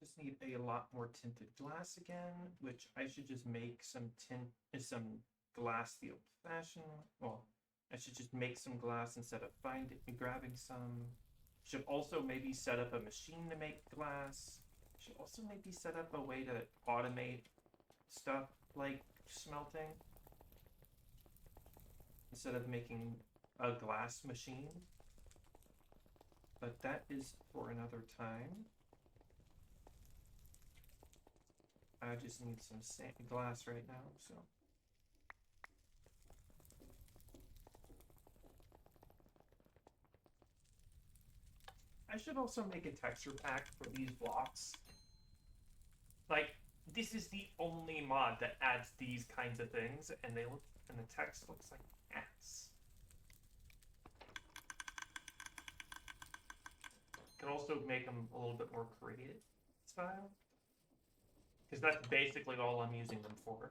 A: Just need a lot more tinted glass again, which I should just make some glass the old-fashioned. Well, I should just make some glass instead of grabbing some. Should also maybe set up a machine to make glass. Should also maybe set up a way to automate stuff like smelting instead of making a glass machine. But that is for another time. I just need some glass right now, so. I should also make a texture pack for these blocks. Like, this is the only mod that adds these kinds of things, and the text looks like ass. Can also make them a little bit more creative style. Because that's basically all I'm using them for.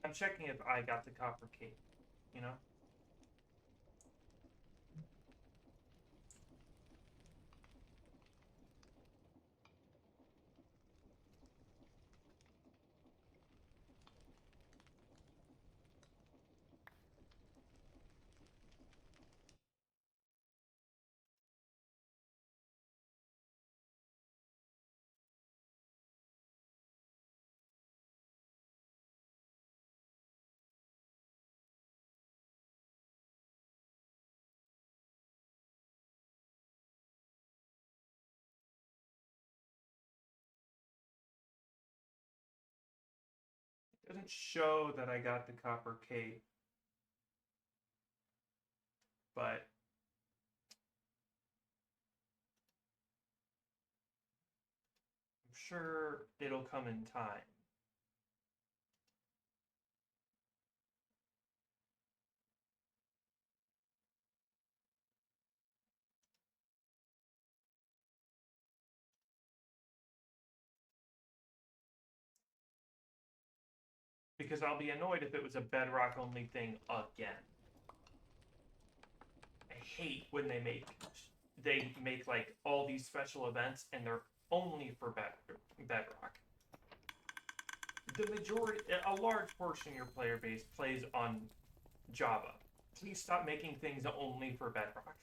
A: I'm checking if I got the copper cape, you know? It doesn't show that I got the copper cape, but I'm sure it'll come in time. Because I'll be annoyed if it was a bedrock only thing again. I hate when they make like all these special events and they're only for bedrock. The majority, a large portion of your player base plays on Java. Please stop making things only for bedrock.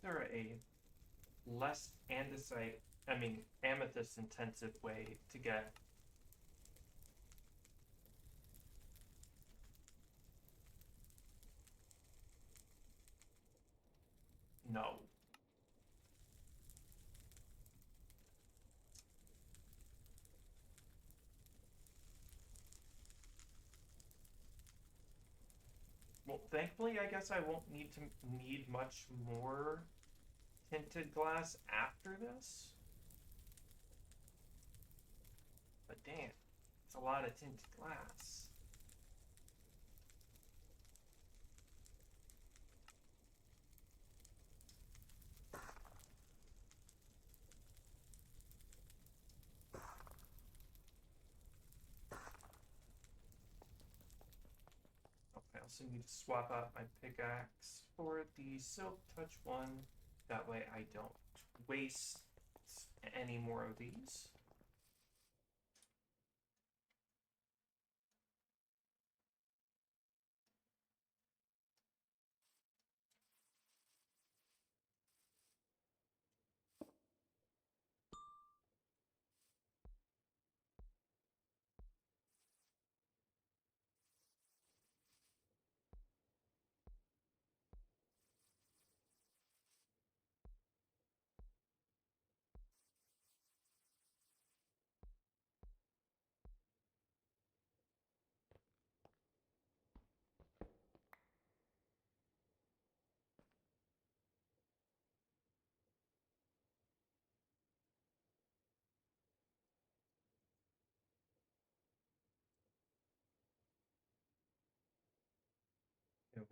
A: There a less andesite, amethyst intensive way to get no. Well, thankfully, I guess I won't need much more tinted glass after this. But damn, it's a lot of tinted glass. I also need to swap out my pickaxe for the Silk Touch one. That way I don't waste any more of these.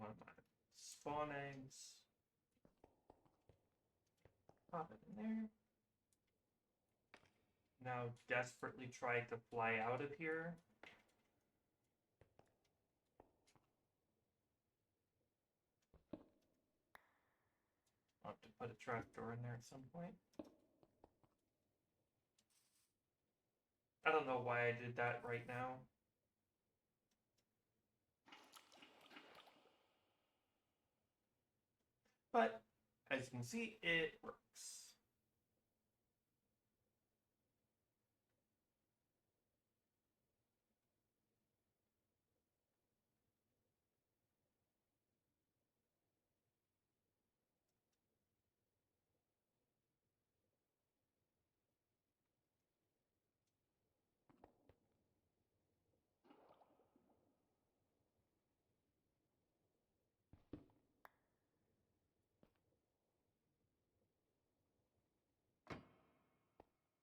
A: want my spawn eggs. Pop it in there. Now desperately try to fly out of here. I'll have to put a trapdoor in there at some point. I don't know why I did that right now. But, as you can see, it works.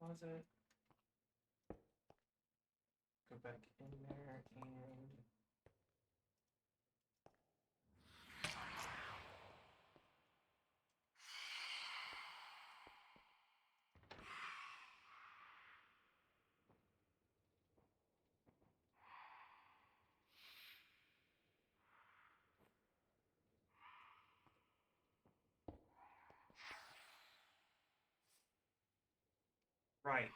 A: Was it? Go back in there and... Right.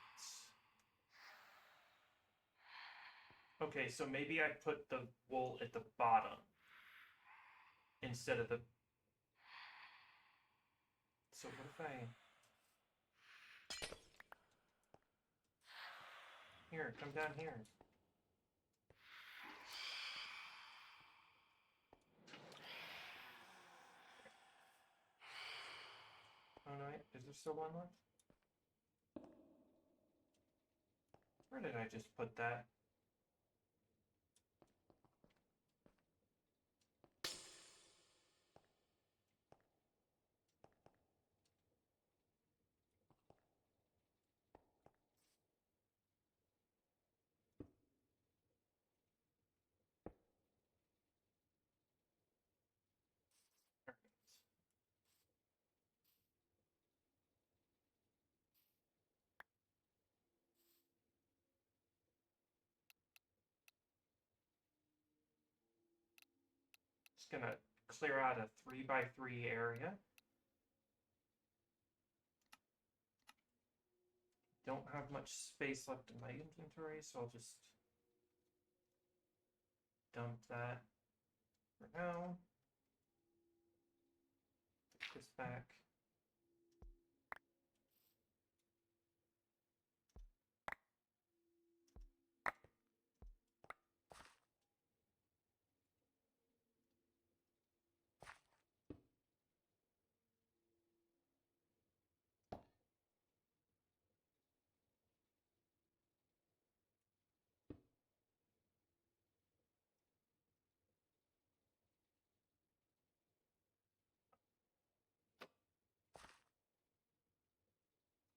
A: Okay, so maybe I put the wool at the bottom instead of the... So what if I... Here, come down here. Oh no, wait, is there still one left? Where did I just put that? Just gonna clear out a 3x3 area. Don't have much space left in my inventory, so I'll just dump that for now. Put this back.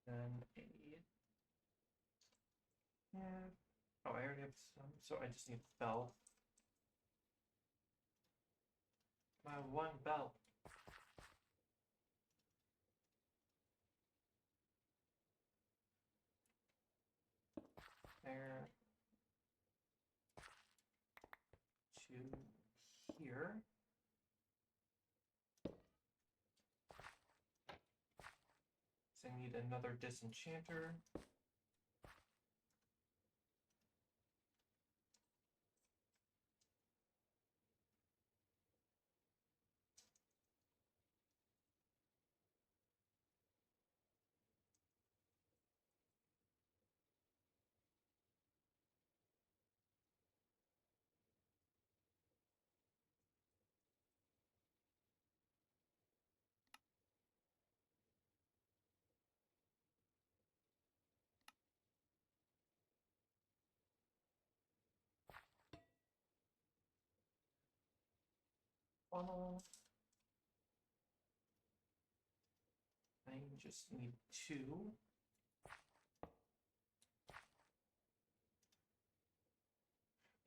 A: Then yeah. Oh, I already have some, so I just need belt. My one belt. There. To here. So I need another disenchanter. Funnel. I just need 2.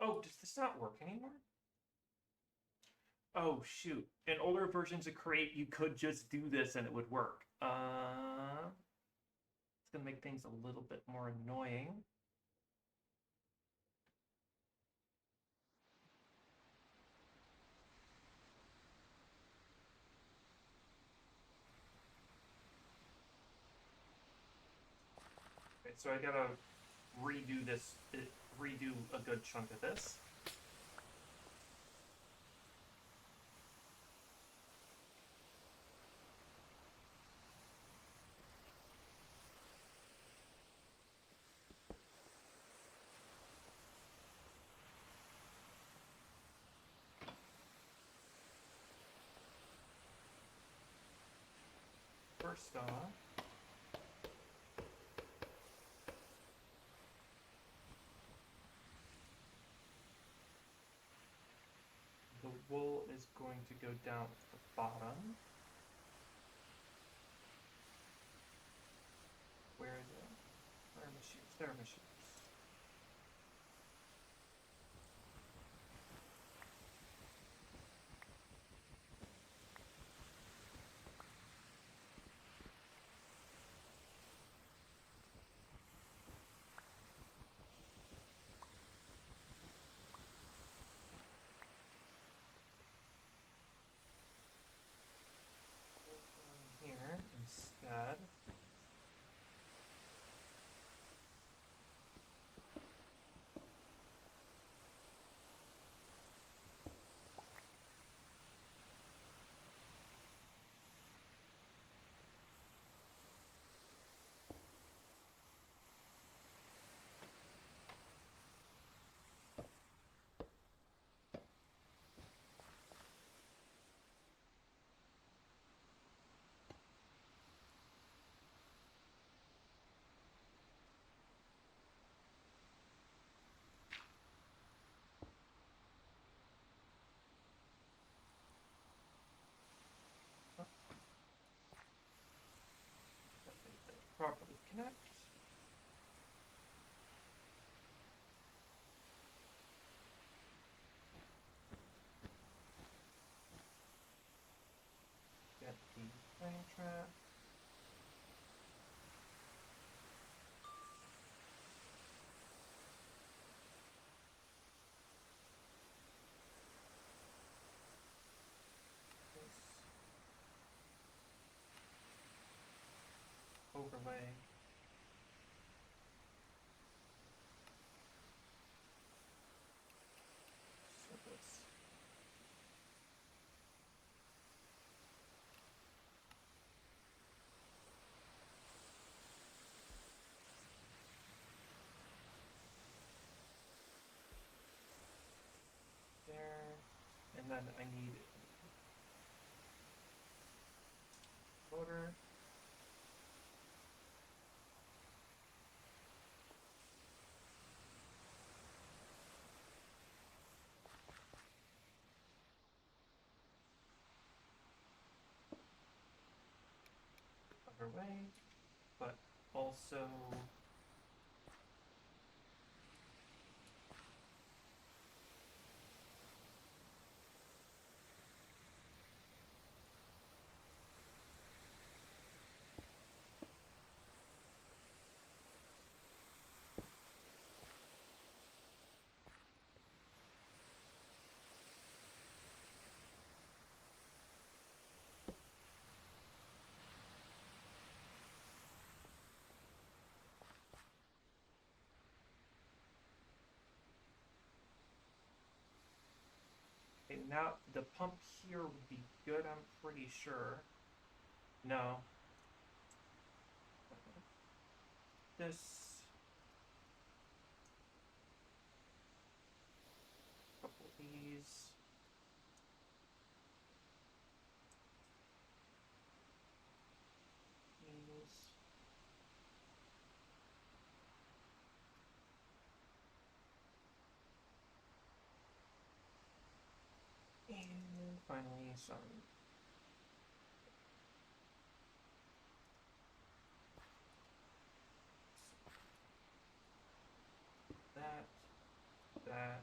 A: Oh, does this not work anymore? Oh shoot! In older versions of Create, you could just do this and it would work. It's gonna make things a little bit more annoying. Okay, so I gotta redo this, redo a good chunk of this. First off, the wool is going to go down at the bottom. Where is it? Where are my shears? There are my shears. Here instead. Properly connect. Get the frame trap. This overlay. Surface. There. And then I need motor. Underway, but also okay, now the pump here would be good, I'm pretty sure. No. This couple of these. These. And finally some that, that,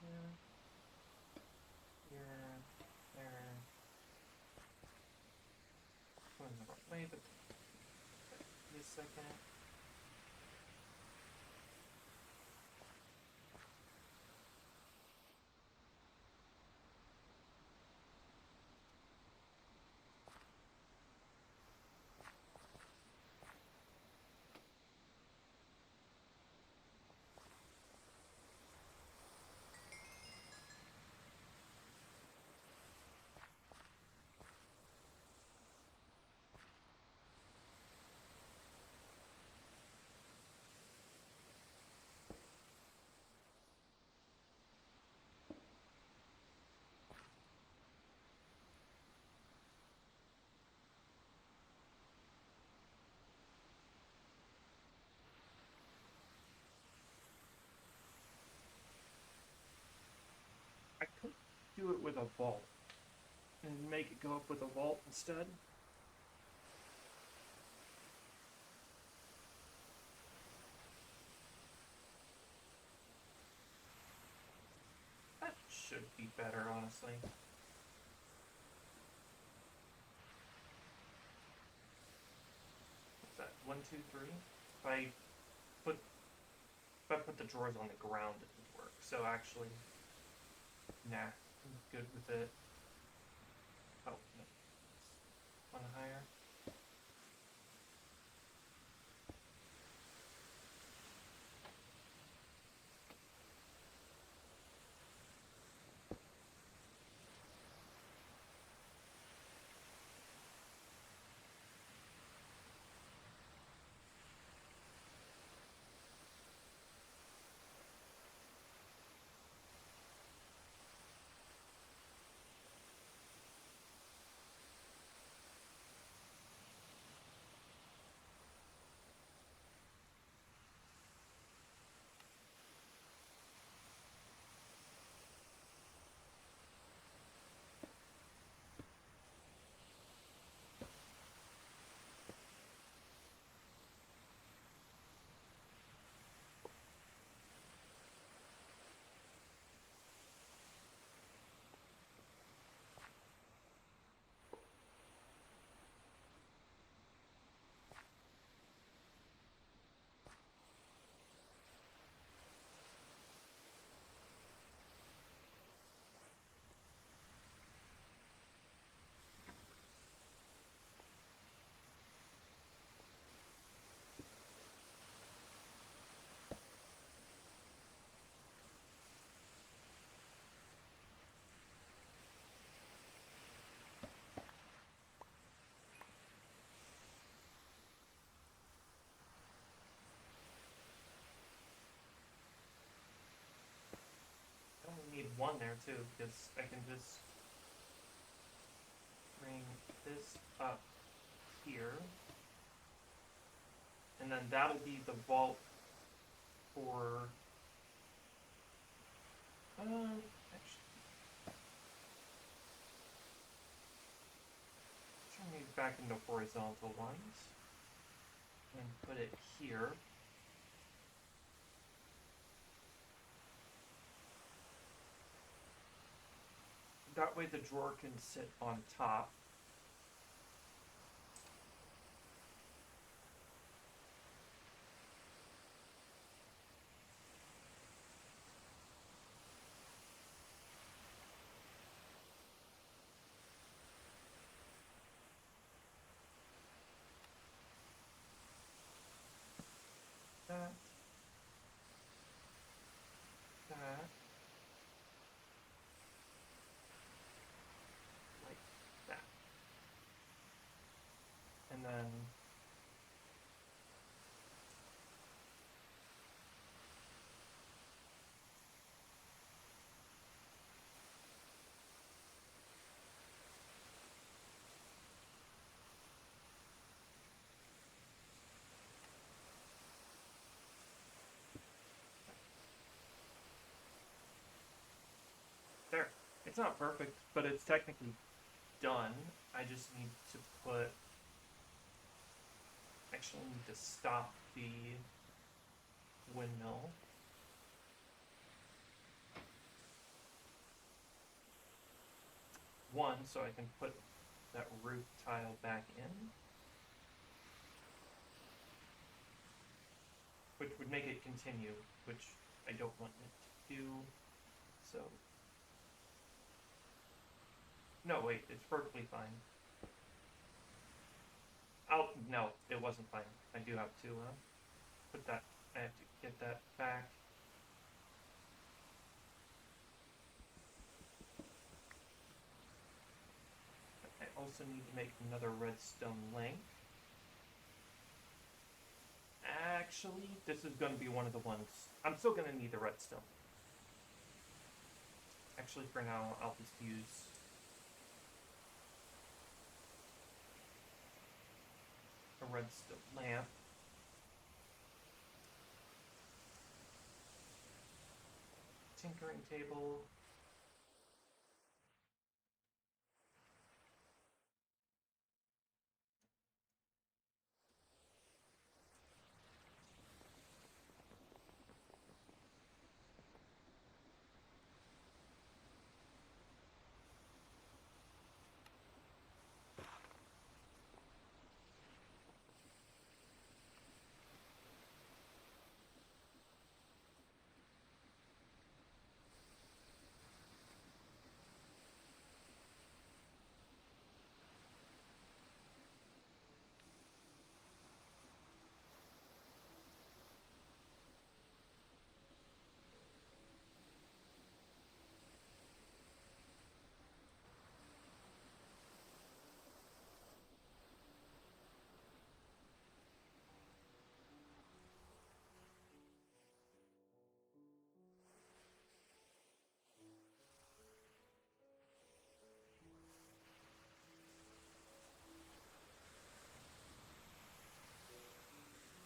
A: Here, here, there. Going the wrong way, but give me a second. I could do it with a vault and make it go up with a vault instead. That should be better, honestly. What's that? 1, 2, 3? If I put the drawers on the ground, it would work. So actually, nah, I'm good with it. Oh, no. One higher. I only need one there too, because I can just bring this up here. And then that'll be the vault for actually turn these back into horizontal ones and put it here. That way the drawer can sit on top. That. Like that. And then there. It's not perfect, but it's technically done. I just need to put... Actually, I need to stop the windmill. 1 so I can put that roof tile back in. Which would make it continue, which I don't want it to do. So. No, wait, it's perfectly fine. Oh, no, it wasn't fine. I do have to put that, I have to get that back. I also need to make another redstone link. Actually, this is going to be one of the ones. I'm still going to need the redstone. Actually, for now, I'll just use a redstone lamp. Tinkering table.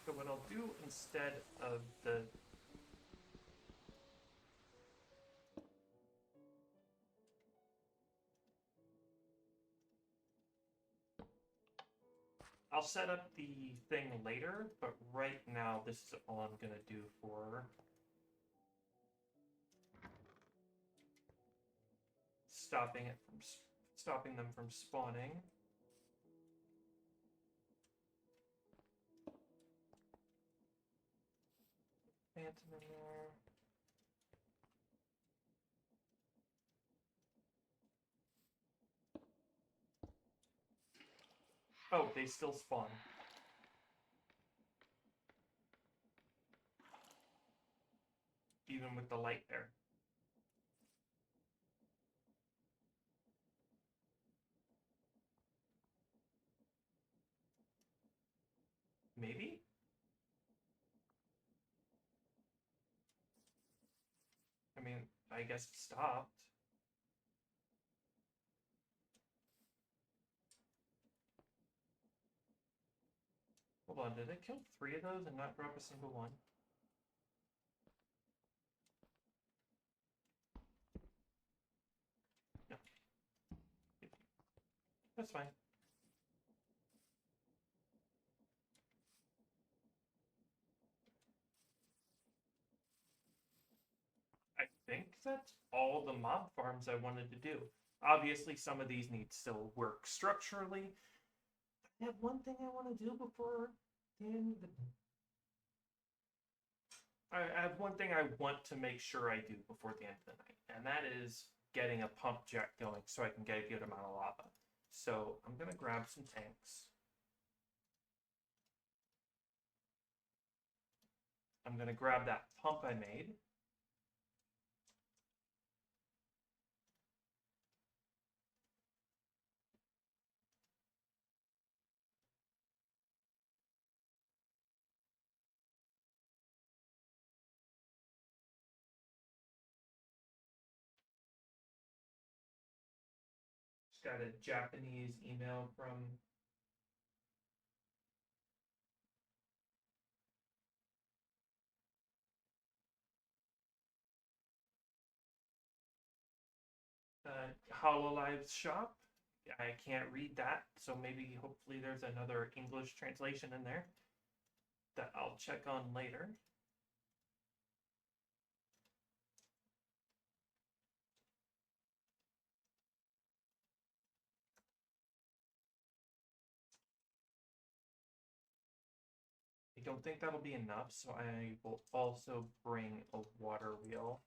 A: So what I'll do instead of the I'll set up the thing later, but right now this is all I'm gonna do for stopping them from spawning. Phantom in there. Oh, they still spawn. Even with the light there. Maybe? I mean, I guess it stopped. Hold on, did it kill 3 of those and not drop a single one? No. That's fine. I think that's all the mob farms I wanted to do. Obviously, some of these need still work structurally. I have one thing I want to do before the end of the... I have one thing I want to make sure I do before the end of the night, and that is getting a pump jet going so I can get a good amount of lava. So I'm going to grab some tanks. I'm going to grab that pump I made. Just got a Japanese email from HoloLive's shop. I can't read that, so maybe hopefully there's another English translation in there that I'll check on later. don't think that'll be enough, so I will also bring a water wheel.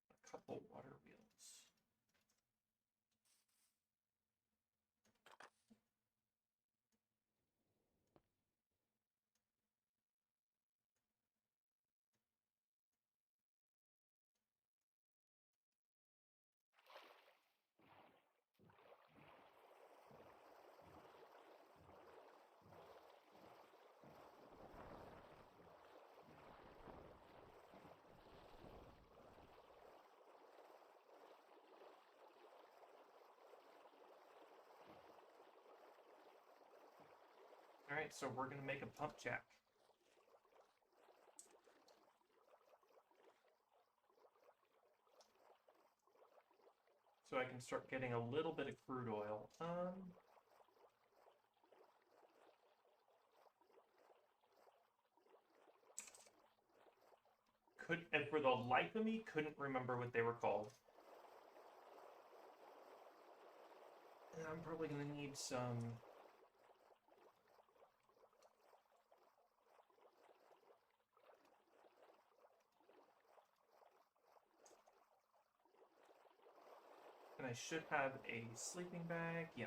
A: A couple water wheels. All right, so we're gonna make a pump jack. So I can start getting a little bit of crude oil. And for the life of me, couldn't remember what they were called. And I'm probably gonna need some. And I should have a sleeping bag. Yeah.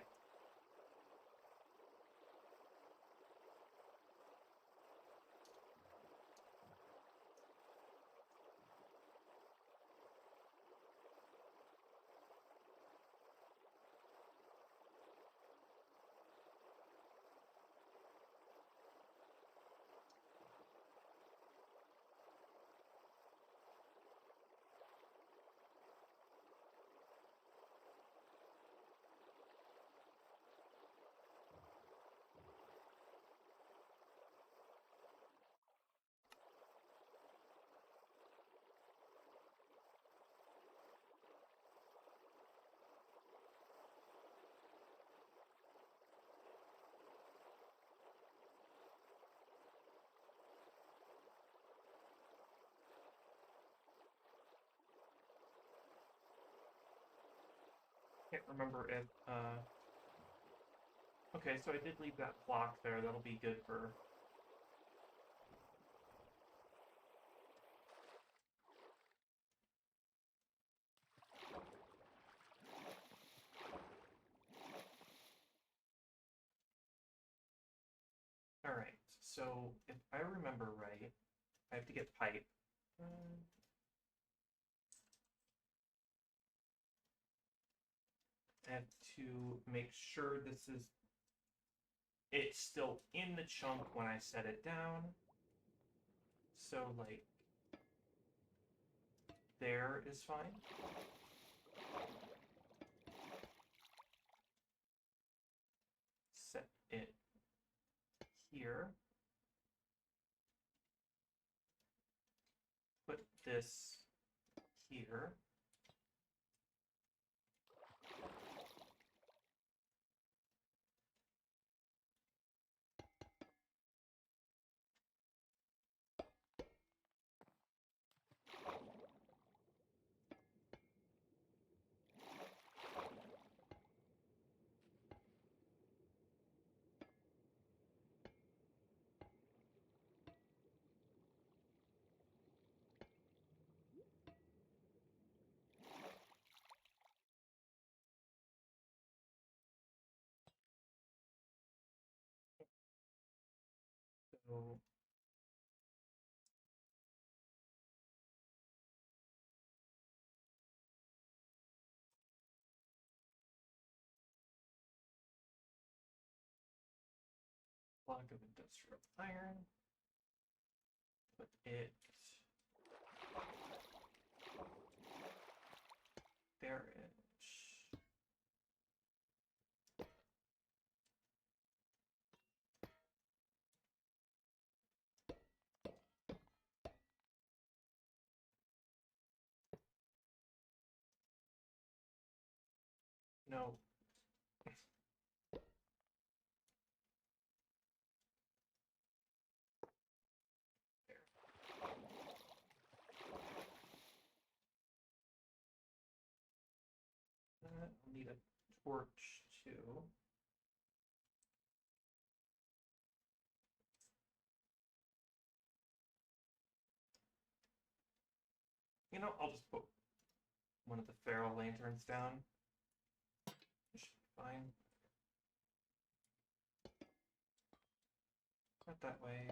A: Can't remember if, okay, so I did leave that clock there. That'll be good for... Alright, so if I remember right, I have to get pipe. I have to make sure it's still in the chunk when I set it down. So, like, there is fine. Set it here. Put this here. So block of industrial iron. Put it there-ish. No. There. I'll need a torch too. You know, I'll just put one of the ferro lanterns down. It should be fine. Not that way.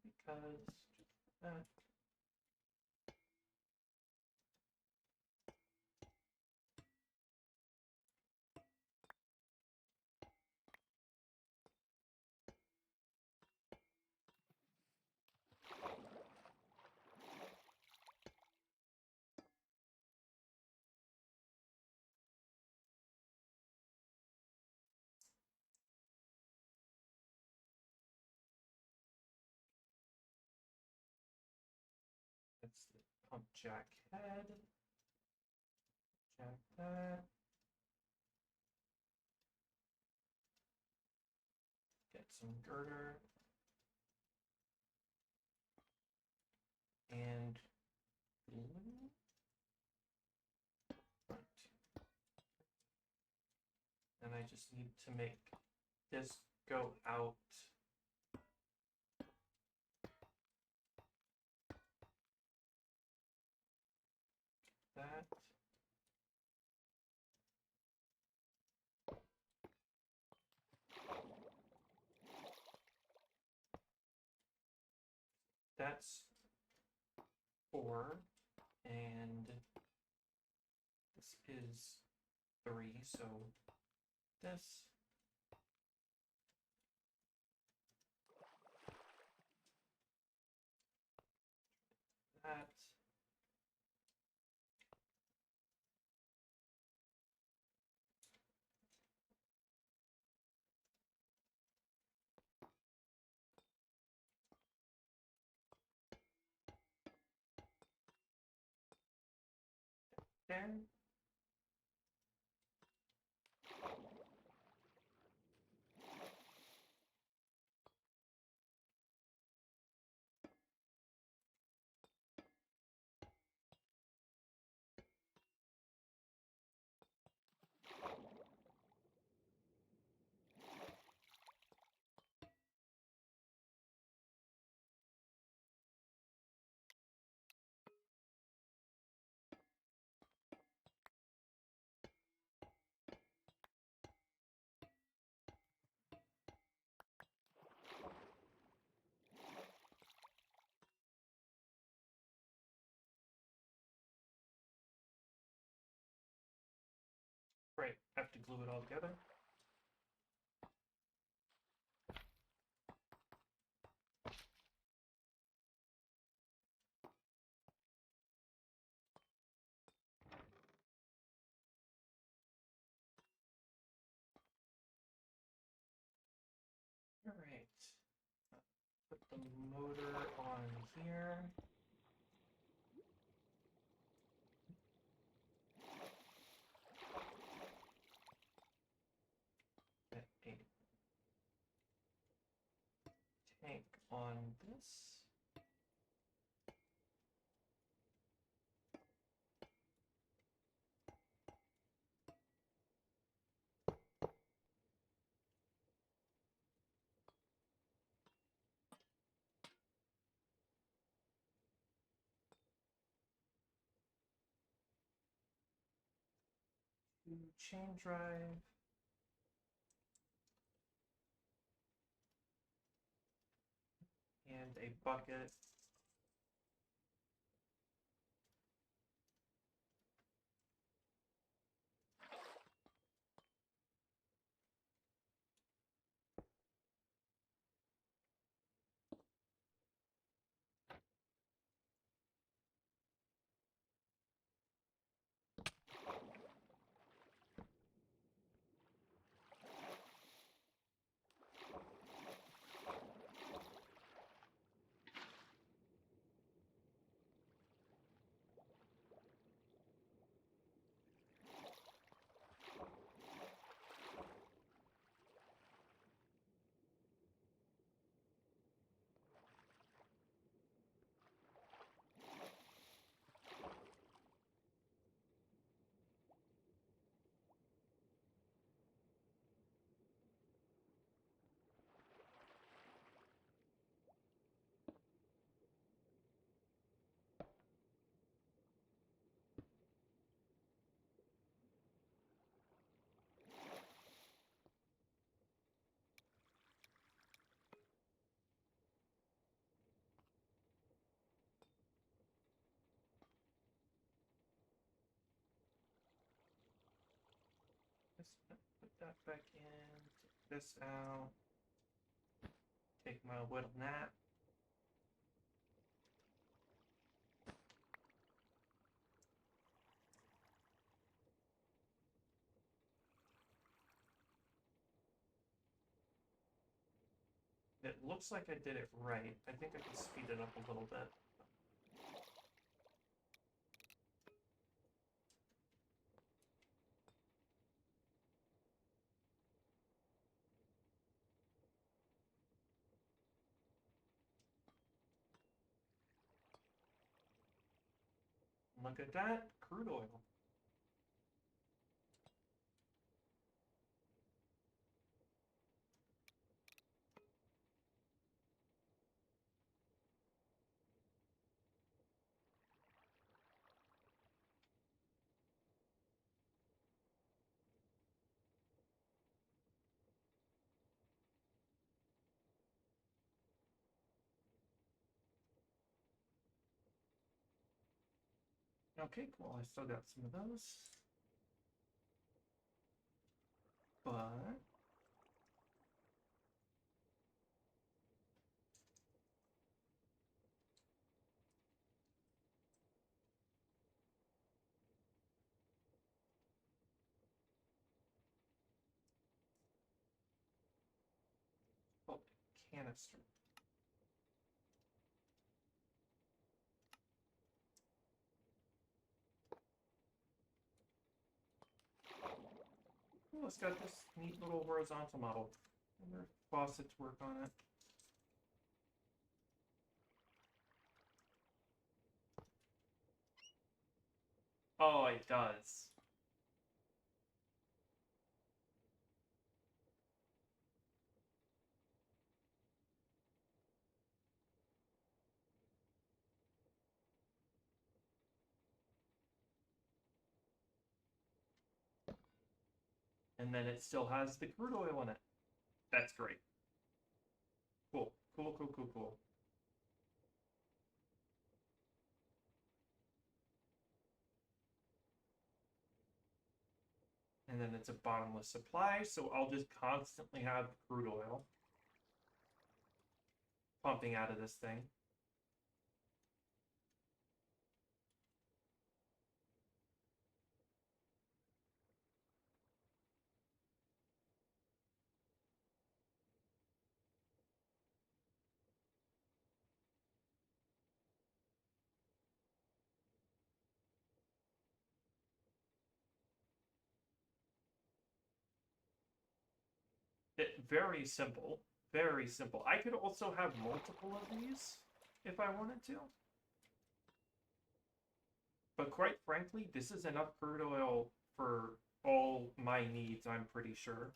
A: Because that. That's the pump jack head. Jack that. Get some girder. And glue. Right. And I just need to make this go out. That. That's 4, and this is 3, so this. That. There. Right, I have to glue it all together. All right, put the motor on here. Get a tank on this. Chain drive. And a bucket. Put that back in. Take this out. Take my little nap. It looks like I did it right. I think I can speed it up a little bit. Look at that, crude oil. Okay, cool. I still got some of those. But oh, canister. Oh, it's got this neat little horizontal model. And there's faucets work on it. Oh, it does. And then it still has the crude oil in it. That's great. Cool. Cool, cool, cool, cool. And then it's a bottomless supply, so I'll just constantly have crude oil pumping out of this thing. Very simple. Very simple. I could also have multiple of these if I wanted to. But quite frankly, this is enough crude oil for all my needs, I'm pretty sure.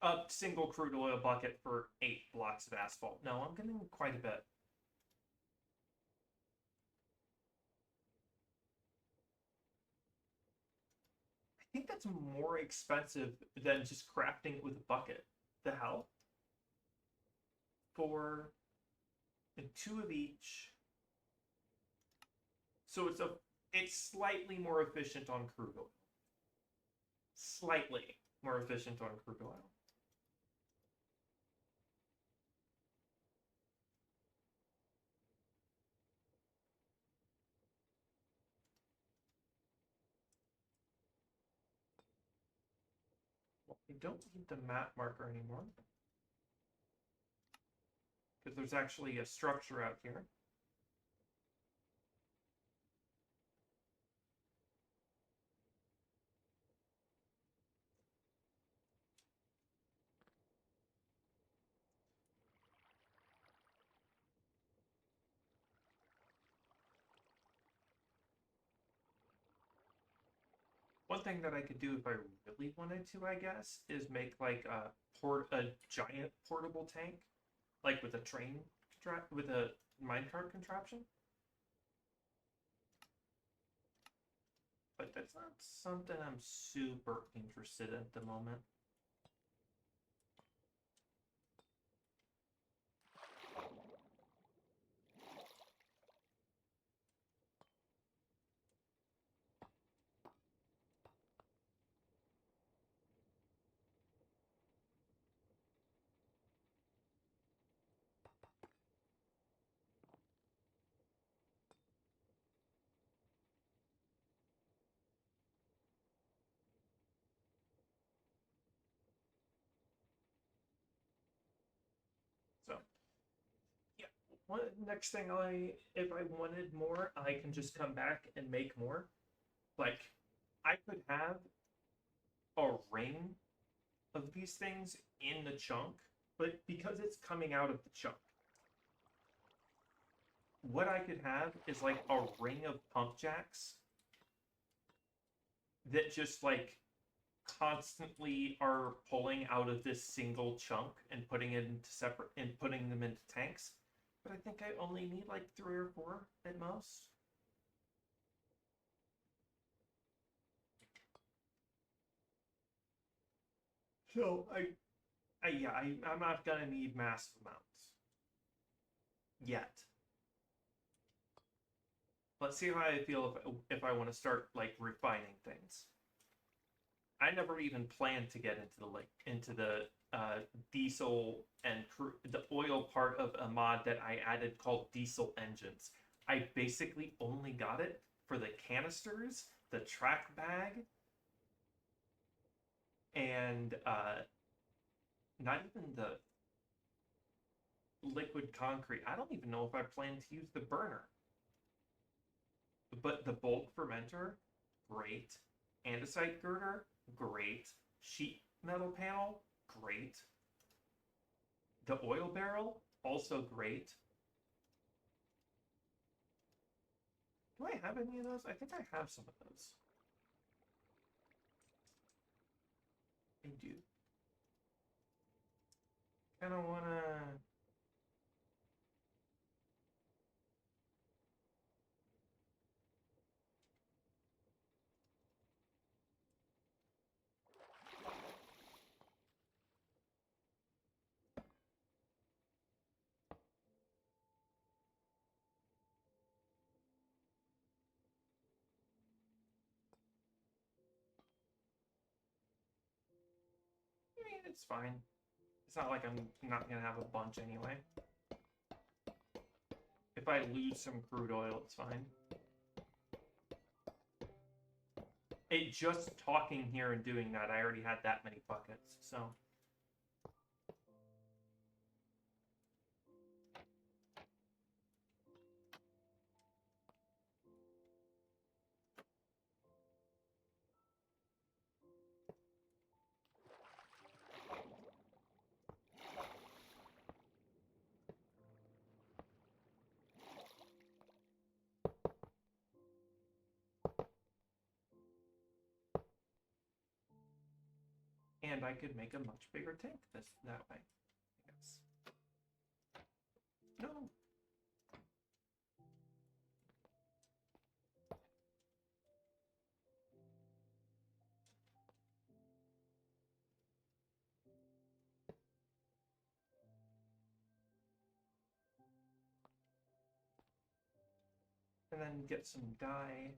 A: A single crude oil bucket for 8 blocks of asphalt. No, I'm getting quite a bit. I think that's more expensive than just crafting it with a bucket. The hell? For 2 of each. So it's slightly more efficient on crude oil. Slightly more efficient on crude oil. Well, I don't need the map marker anymore. Because there's actually a structure out here. One thing that I could do if I really wanted to, I guess, is make like a giant portable tank, like with a with a minecart contraption. But that's not something I'm super interested in at the moment. Next thing if I wanted more, I can just come back and make more. Like, I could have a ring of these things in the chunk, but because it's coming out of the chunk, what I could have is like a ring of pump jacks that just like constantly are pulling out of this single chunk and putting it into separate and putting them into tanks. But I think I only need like 3 or 4 at most. So I'm not gonna need massive amounts yet. Let's see how I feel if I want to start like refining things. I never even planned to get into the diesel and the oil part of a mod that I added called diesel engines. I basically only got it for the canisters, the track bag, and not even the liquid concrete. I don't even know if I plan to use the burner. But the bulk fermenter, great. Andesite girder, great. Sheet metal panel, great. The oil barrel, also great. Do I have any of those? I think I have some of those. I do. Kinda wanna... I mean, it's fine. It's not like I'm not gonna have a bunch anyway. If I lose some crude oil, it's fine. Just talking here and doing that, I already had that many buckets, so... And I could make a much bigger tank that way, I guess. No. And then get some dye.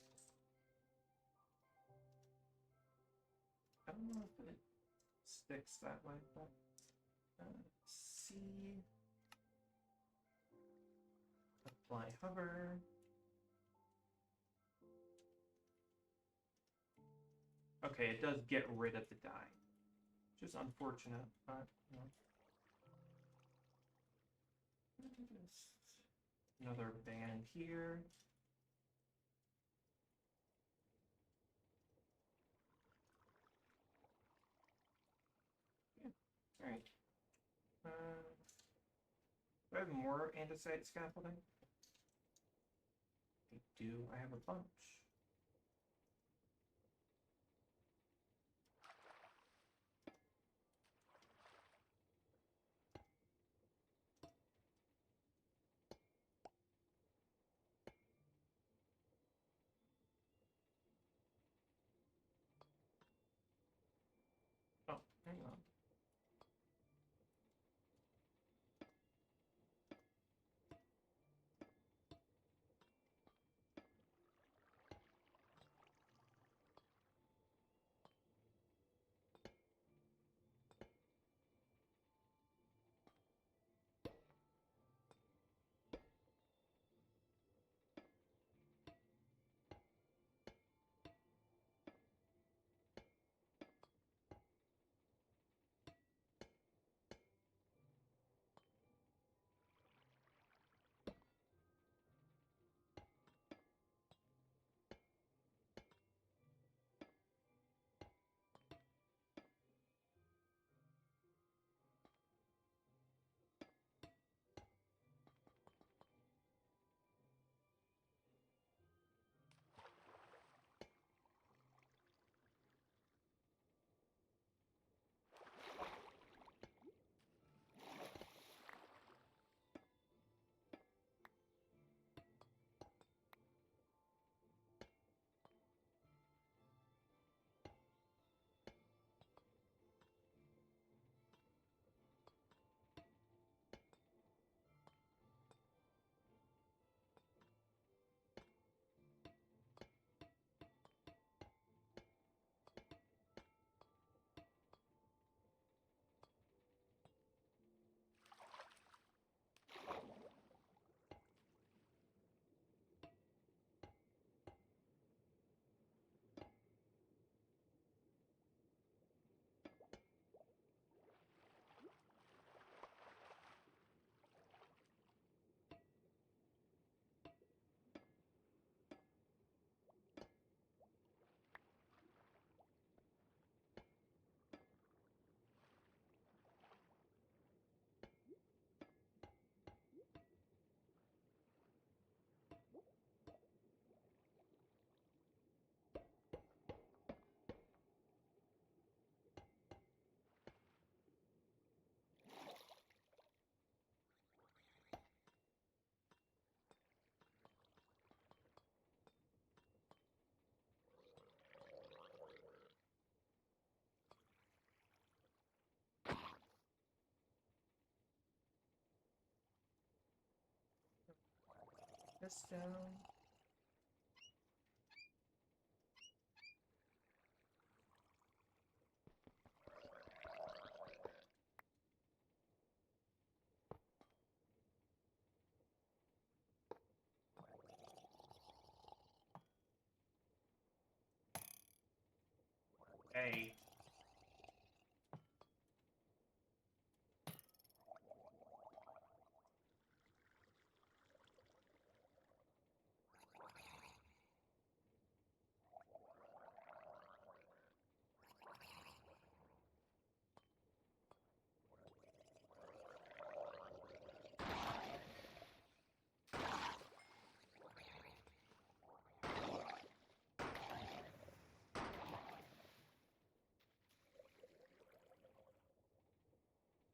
A: I don't know if it sticks that way, but C. Apply hover. Okay, it does get rid of the dye, which is unfortunate, but you know. Just another band here. Yeah. All right. Do I have more andesite scaffolding? I do. I have a bunch. Oh, hang on. this down. Hey.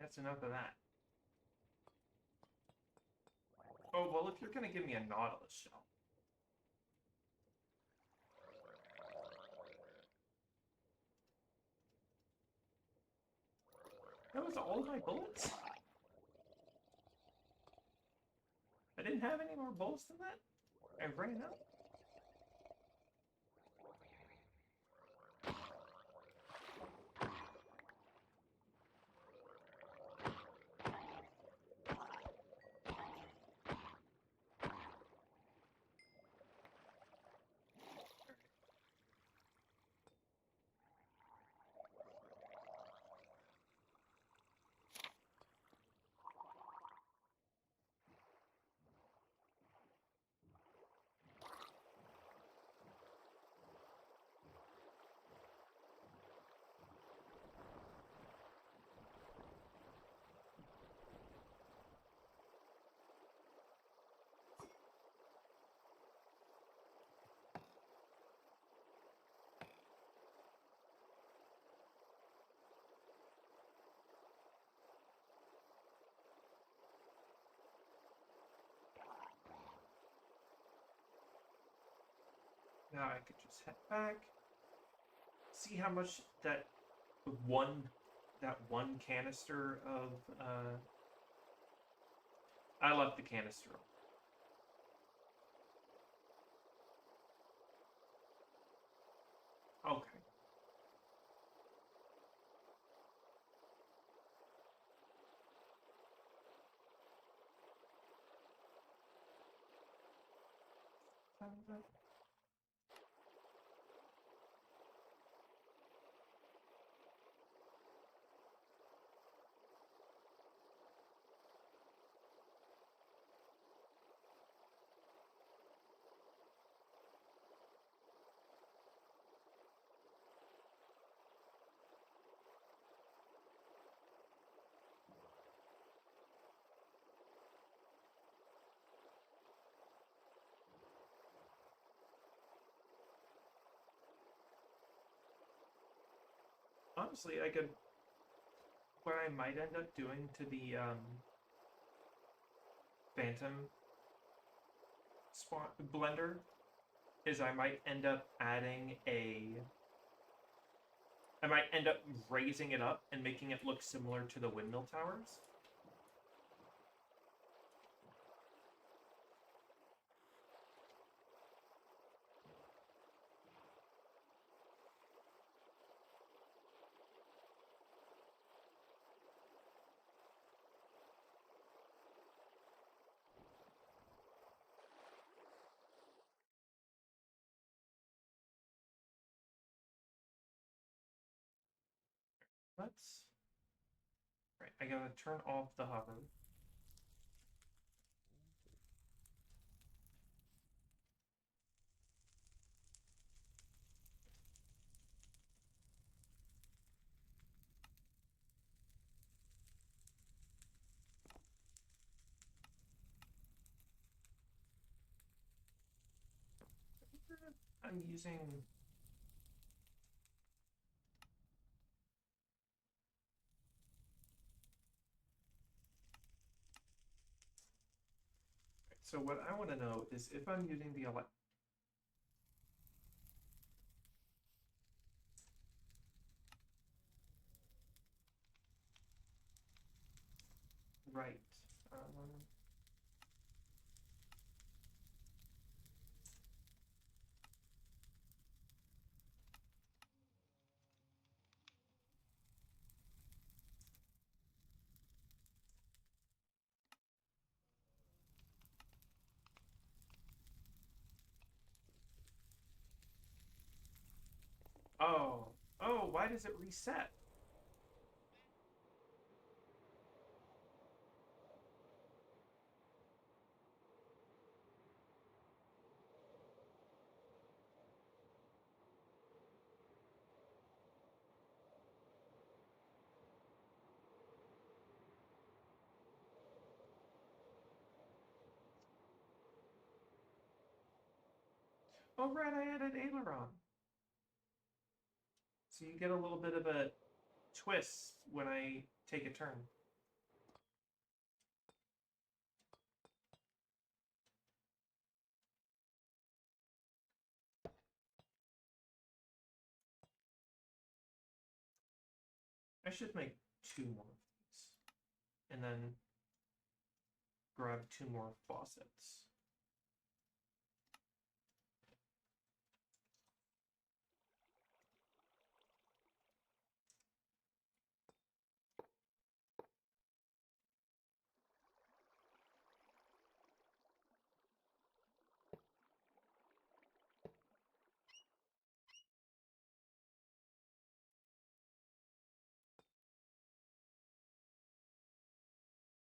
A: That's enough of that. Oh, well, if you're gonna give me a Nautilus shell. That was all my bullets? I didn't have any more bullets than that? I ran out. Now I could just head back, see how much that one canister of I left the canister. Okay. Honestly, I could. What I might end up doing to the Phantom spawn blender is I might end up adding a. I might end up raising it up and making it look similar to the windmill towers. Let's. Right, I gotta turn off the hover. I'm using. So what I want to know is if I'm using the right. why does it reset? Oh, right, I added aileron. So you get a little bit of a twist when I take a turn. I should make 2 more of these. And then grab 2 more faucets.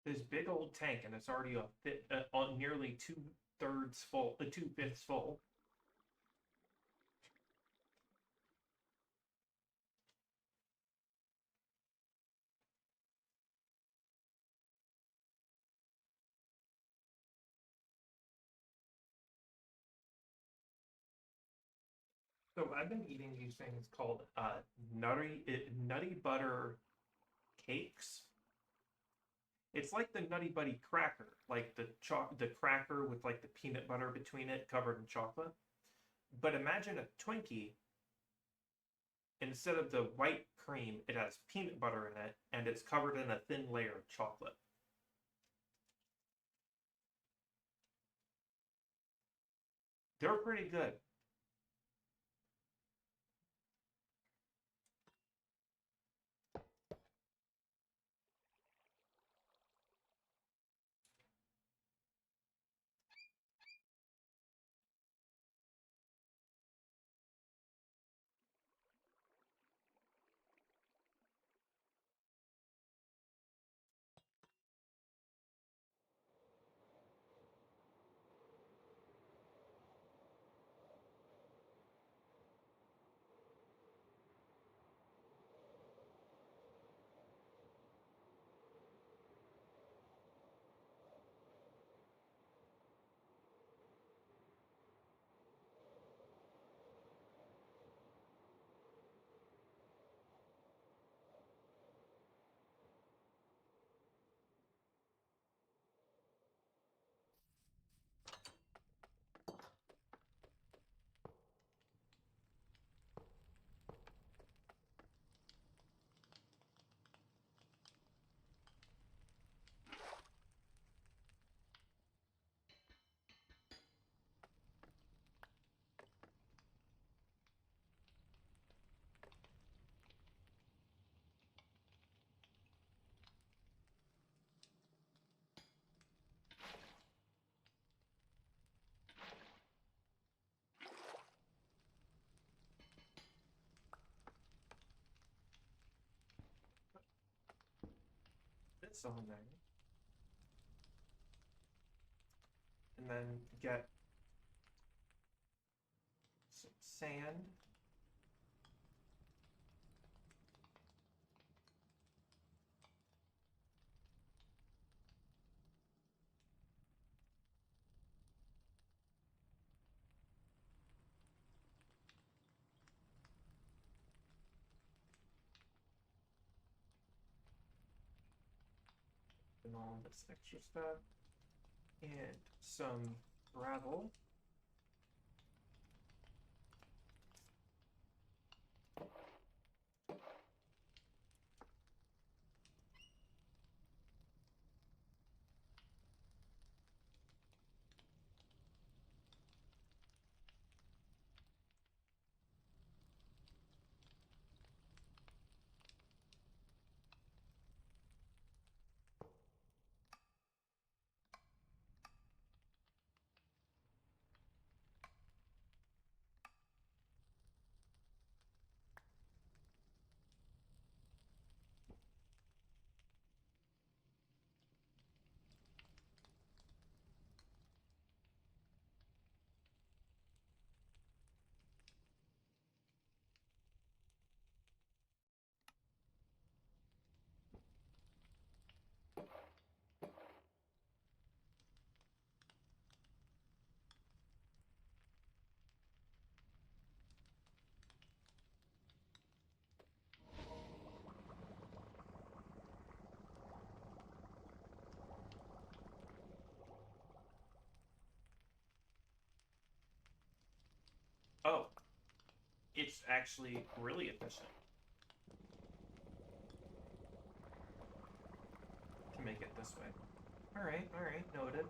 A: This big old tank, and it's already on nearly 2/3 full, 2/5 full. So I've been eating these things called nutty butter cakes. It's like the Nutty Buddy cracker, like the cracker with like the peanut butter between it, covered in chocolate. But imagine a Twinkie. Instead of the white cream, it has peanut butter in it, and it's covered in a thin layer of chocolate. They're pretty good. This on there. And then get some sand. And all this extra stuff. And some gravel. Oh, it's actually really efficient to make it this way. All right, noted.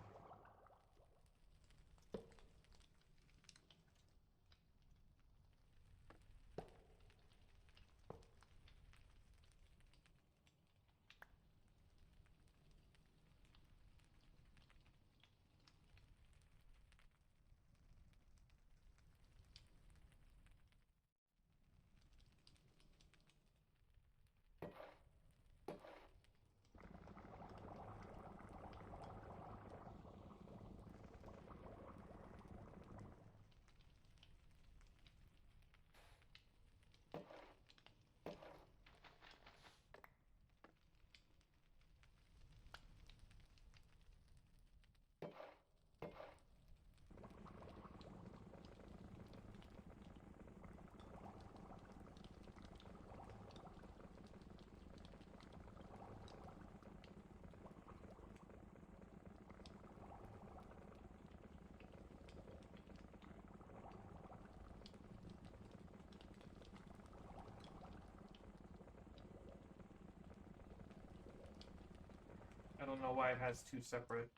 A: I don't know why it has two separate.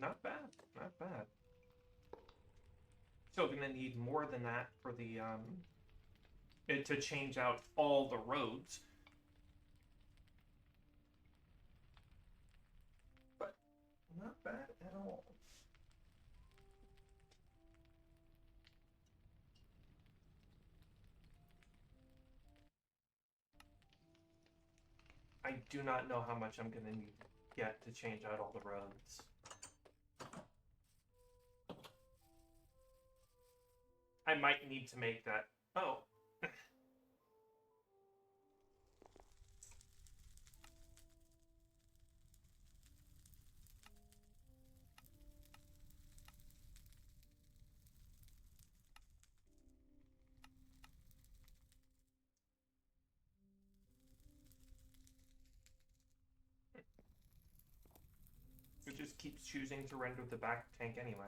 A: Not bad, not bad. Still gonna need more than that for the to change out all the roads. But not bad at all. I do not know how much I'm gonna need to get to change out all the roads. I might need to make that. Oh. It just keeps choosing to render the back tank anyway.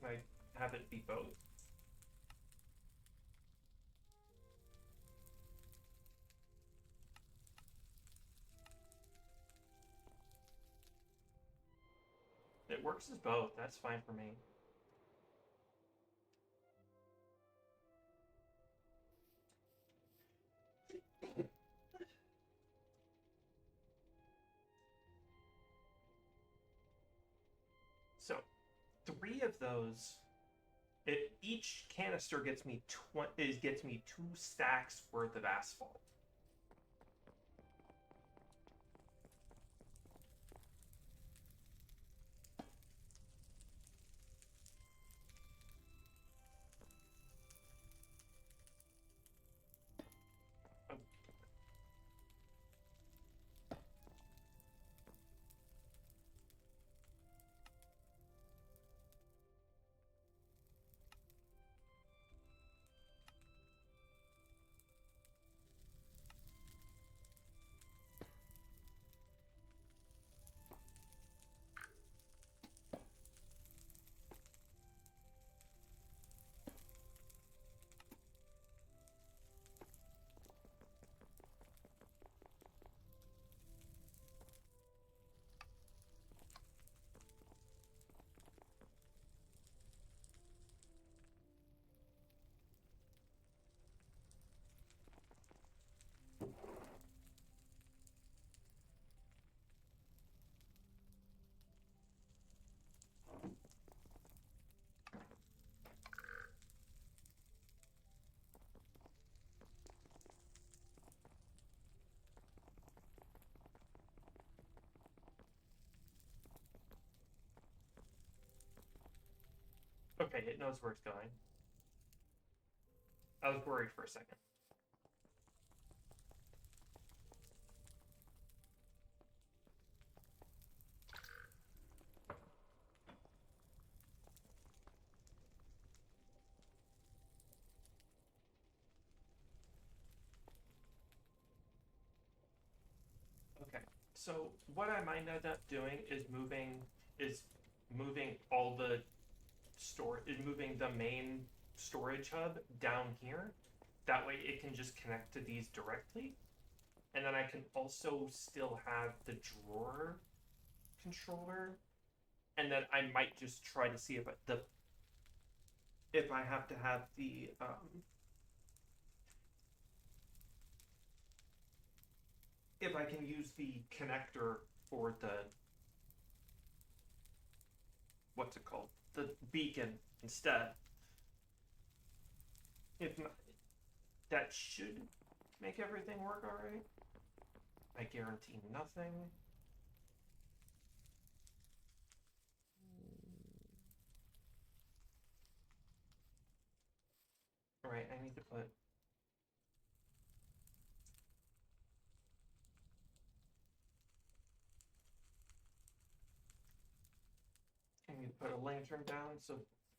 A: I have it be both. It works as both. That's fine for me. So, 3 of those. Each canister gets me 2 stacks worth of asphalt. Okay, it knows where it's going. I was worried for a second. Okay, so what I might end up doing is moving all the moving the main storage hub down here. That way it can just connect to these directly. And then I can also still have the drawer controller. And then I might just try to see if I have to have if I can use the connector for the what's it called? The beacon instead. If not, that should make everything work all right. I guarantee nothing. All right, I need to put. I need to put a lantern down so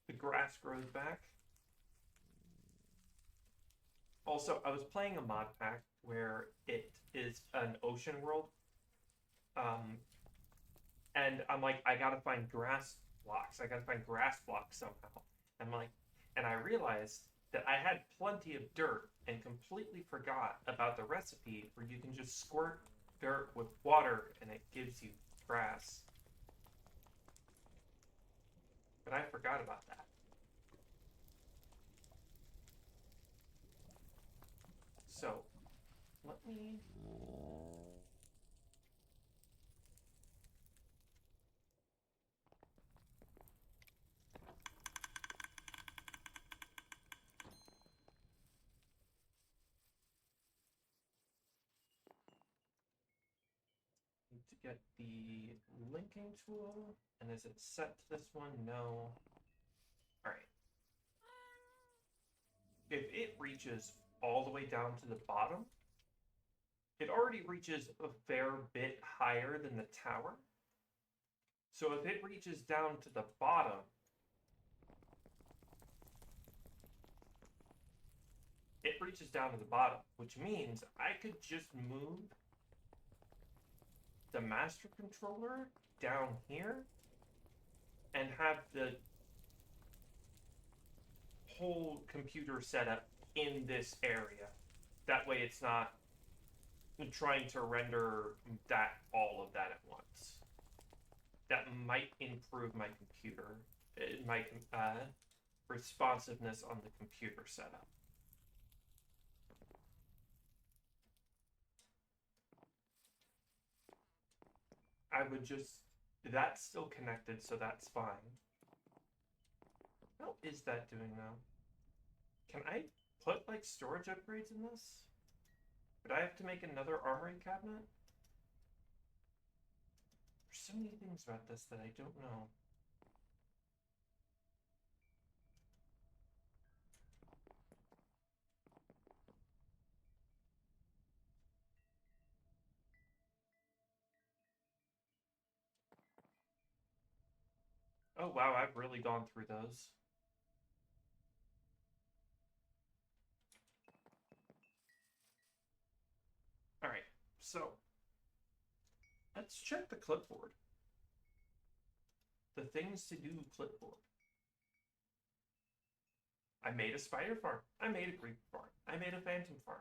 A: the grass grows back. Also, I was playing a mod pack where it is an ocean world. And I'm like, I gotta find grass blocks. I gotta find grass blocks somehow. I'm like, and I realized that I had plenty of dirt and completely forgot about the recipe where you can just squirt dirt with water and it gives you grass. But I forgot about that. So, let me. Need to get the linking tool. And is it set to this one? No. Alright. If it reaches all the way down to the bottom, it already reaches a fair bit higher than the tower. So if it reaches down to the bottom, it reaches down to the bottom, which means I could just move the master controller down here and have the whole computer setup in this area. That way it's not trying to render all of that at once. That might improve my computer, my responsiveness on the computer setup. I would just, that's still connected, so that's fine. How is that doing now? Can I put like storage upgrades in this? Would I have to make another armory cabinet? There's so many things about this that I don't know. Oh wow, I've really gone through those. Alright, so let's check the clipboard. The things to do clipboard. I made a spider farm. I made a creeper farm. I made a phantom farm.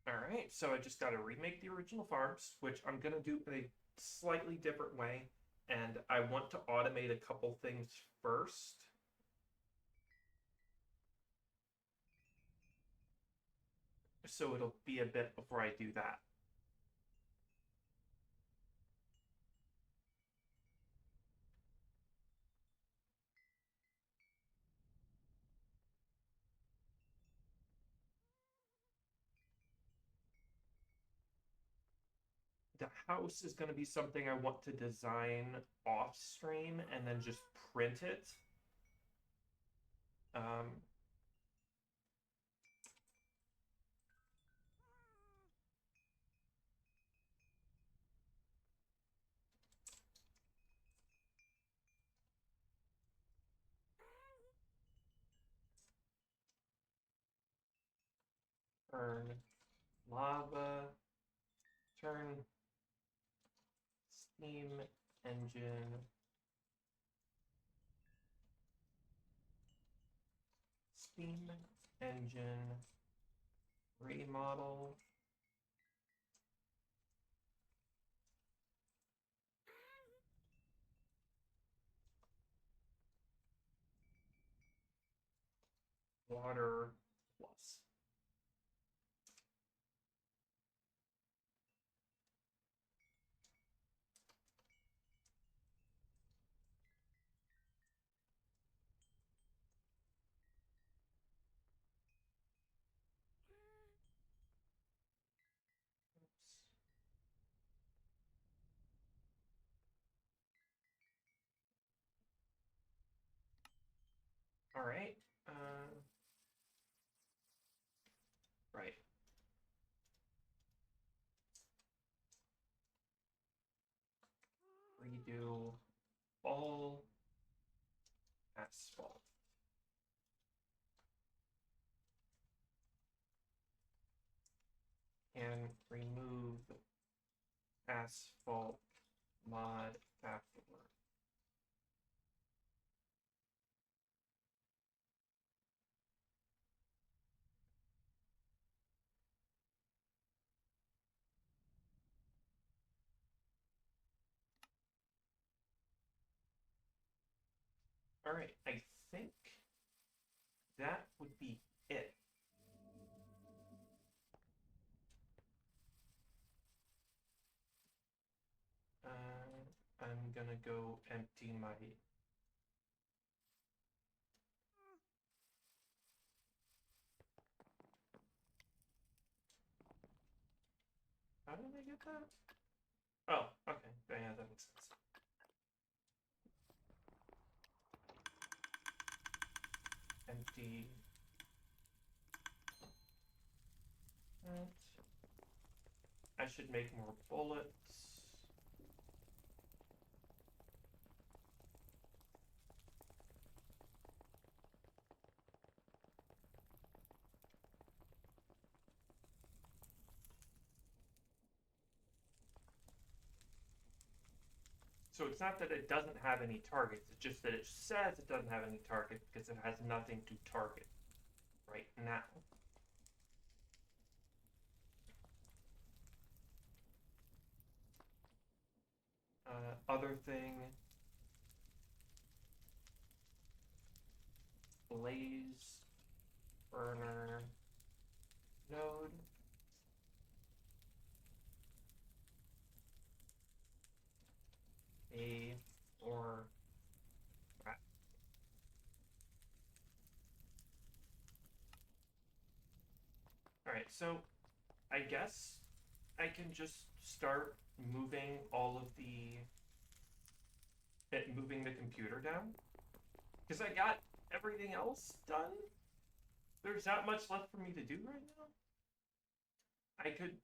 A: Alright, so I just got to remake the original farms, which I'm going to do in a slightly different way. And I want to automate a couple things first. So it'll be a bit before I do that. the house is going to be something I want to design off stream and then just print it. Um, turn lava, turn steam engine, steam engine remodel. Water plus. All right. Right. Redo all asphalt. And remove asphalt mod afterward. All right, I think that would be it. I'm gonna go empty my. How did I get that? Oh, okay. Yeah, that makes sense. Empty. That. I should make more bullets. So it's not that it doesn't have any targets, it's just that it says it doesn't have any targets because it has nothing to target right now. Other thing, blaze burner node. A or rat. All right, so I guess I can just start moving all of moving the computer down because I got everything else done. There's not much left for me to do right now. I could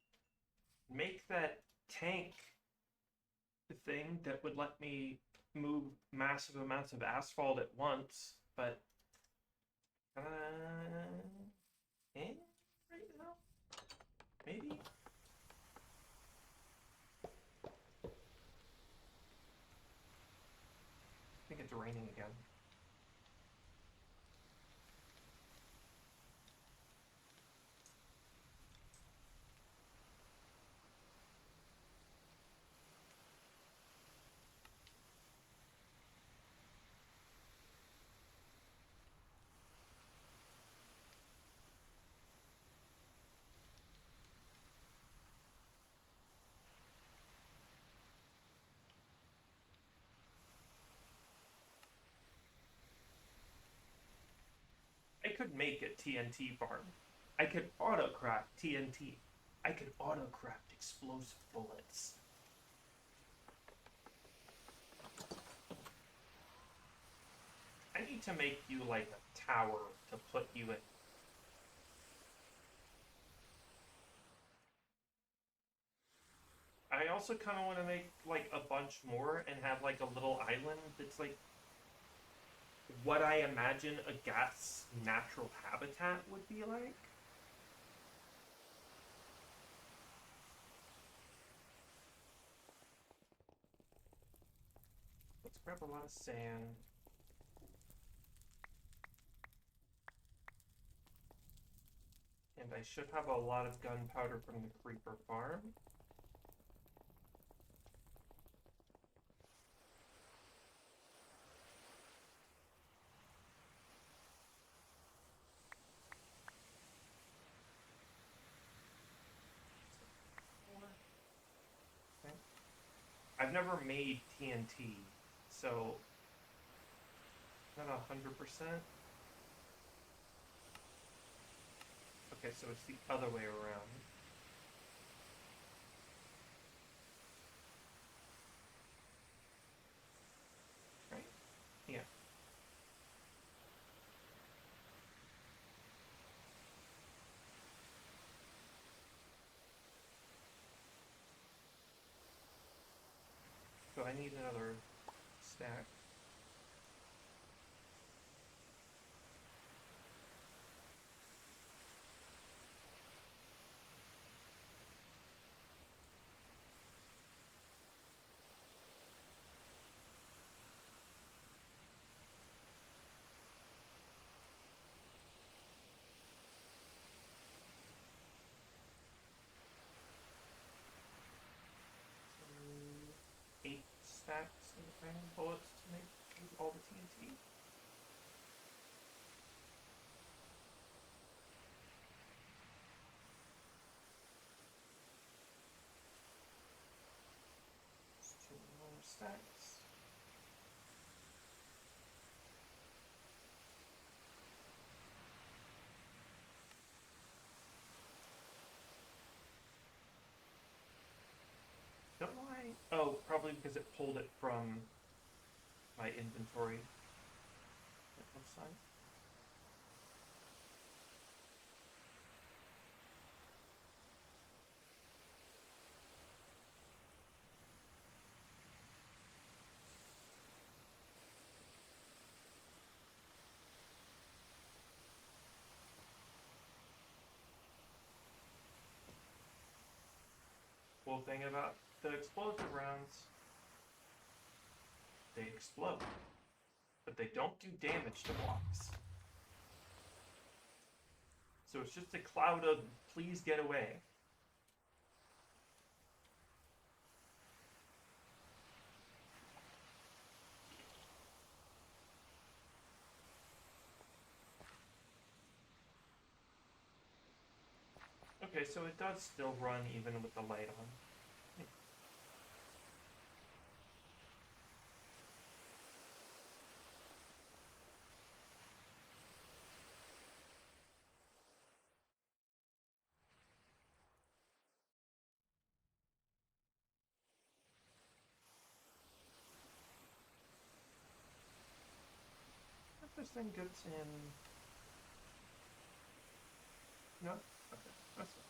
A: make that tank thing that would let me move massive amounts of asphalt at once, but right now, maybe. I think it's raining again. I could make a TNT farm. I could auto craft TNT. I could auto craft explosive bullets. I need to make you like a tower to put you in. I also kind of want to make like a bunch more and have like a little island that's like what I imagine a gat's natural habitat would be like. Let's grab a lot of sand. And I should have a lot of gunpowder from the creeper farm. Okay. I've never made TNT, so not 100%. Okay, so it's the other way around. Right? Yeah. So I need another stack. So 8 stacks of iron bullets to make all the TNT. Just 2 more stacks. Don't know why. Oh, probably because it pulled it from my inventory. That looks like. Cool thing about the explosive rounds, they explode, but they don't do damage to blocks. So it's just a cloud of please get away. Okay, so it does still run even with the light on. If this thing gets in... No? Okay, that's fine.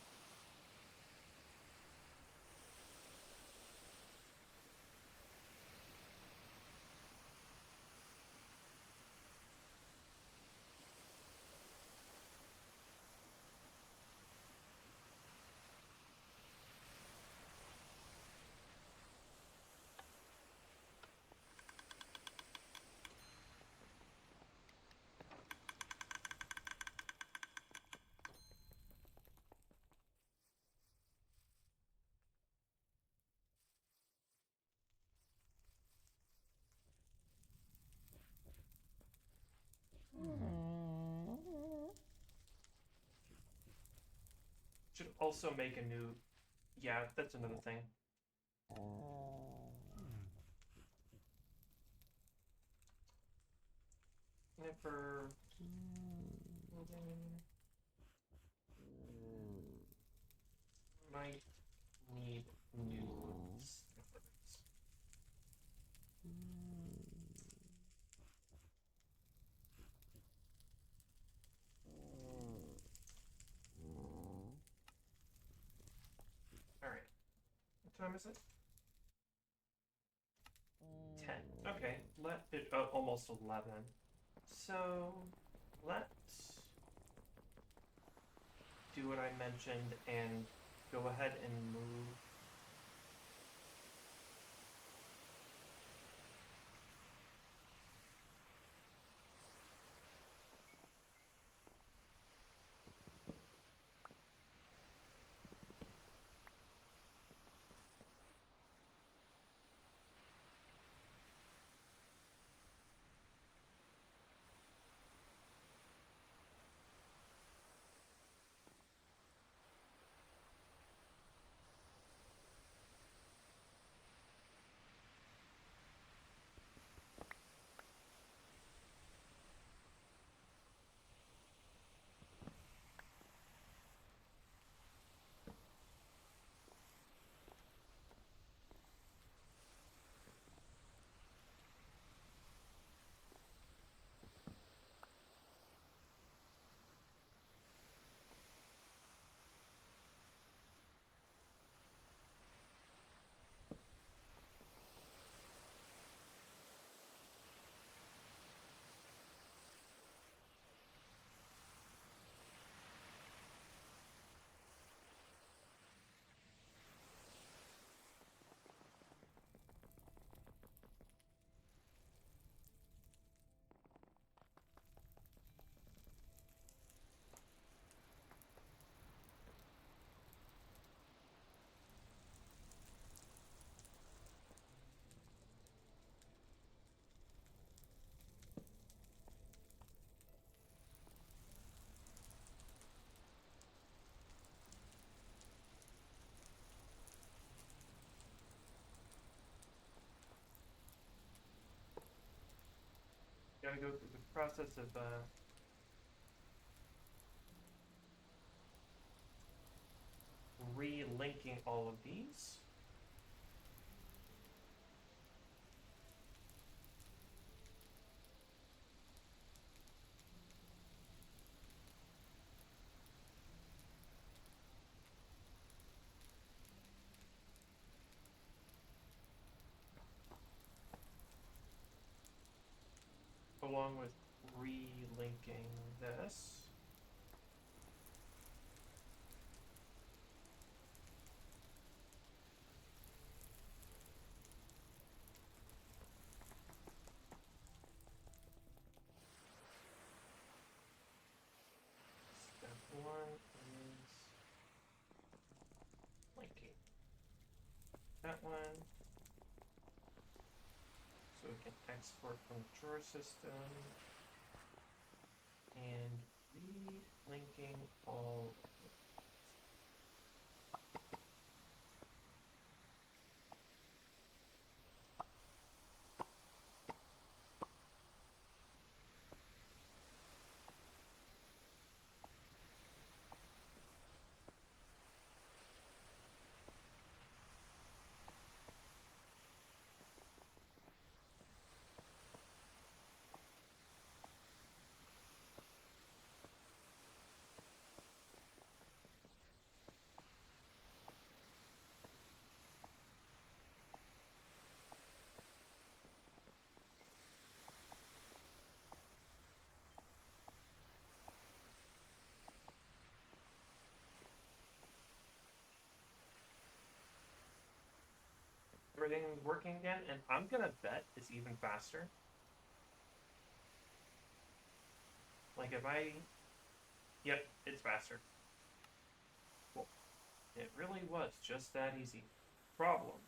A: Should also make a new... Yeah, that's another thing. Never... Might need new snippers. time is it? 10. Okay, let it almost 11. So let's do what I mentioned and go ahead and move. Gotta go through the process of relinking all of these. Along with relinking this. Step 1 is linking that one. So we can export from the drawer system and relinking all of it. Everything's working again, and I'm gonna bet it's even faster. Like if I, yep, it's faster. Cool. It really was just that easy. Problem,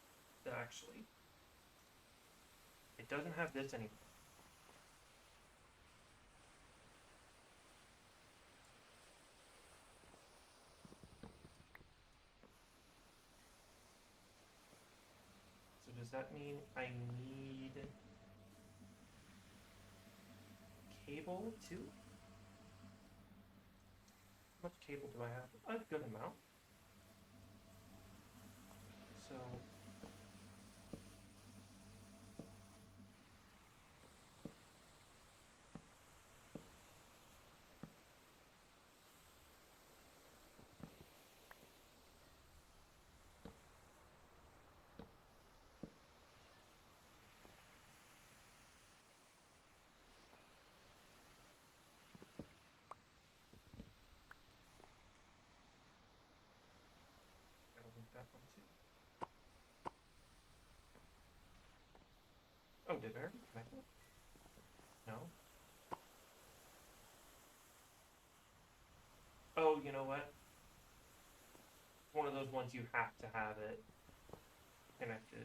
A: actually, it doesn't have this anymore. So does that mean I need cable too? How much cable do I have? A good amount. So Oh, did I already connect it? No. Oh, you know what? One of those ones you have to have it connected.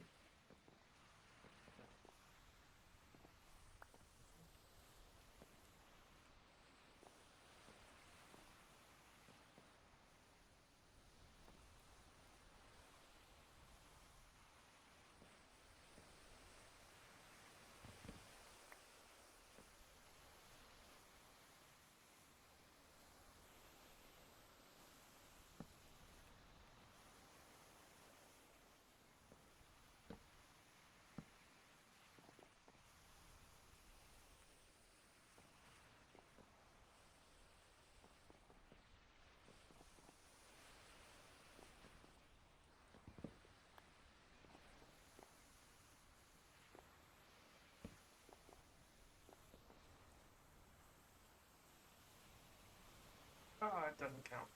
A: Oh, it doesn't count.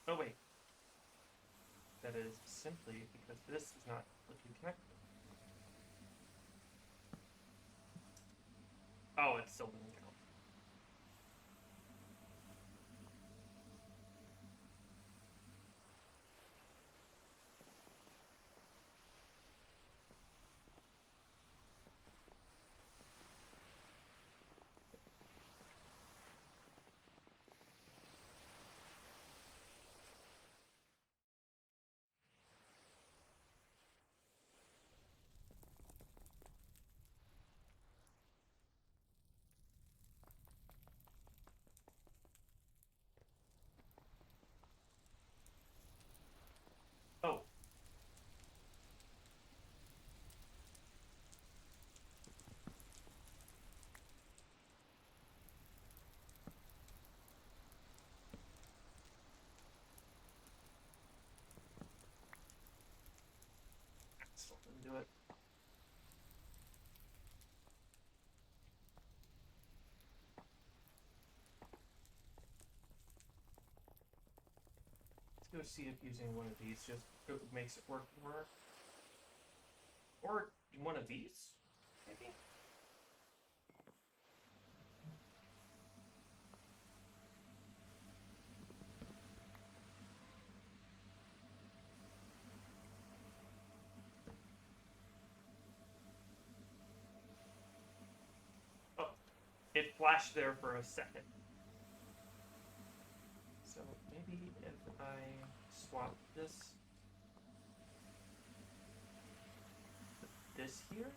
A: Oh, wait. That is simply because this is not looking connected. Oh, it still doesn't count. Oh. Still didn't do it. Let's go see if using one of these just makes it work more. Or one of these, maybe? Oh, it flashed there for a second. So maybe if I swap this, put this here,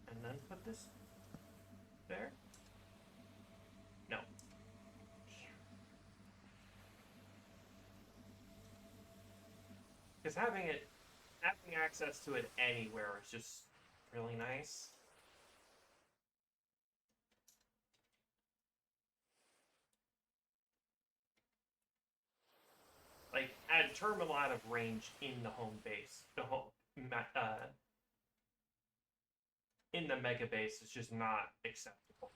A: and then put this there? No. Because having access to it anywhere is just really nice. Like, at terminal out of range in the home base, in the mega base is just not acceptable.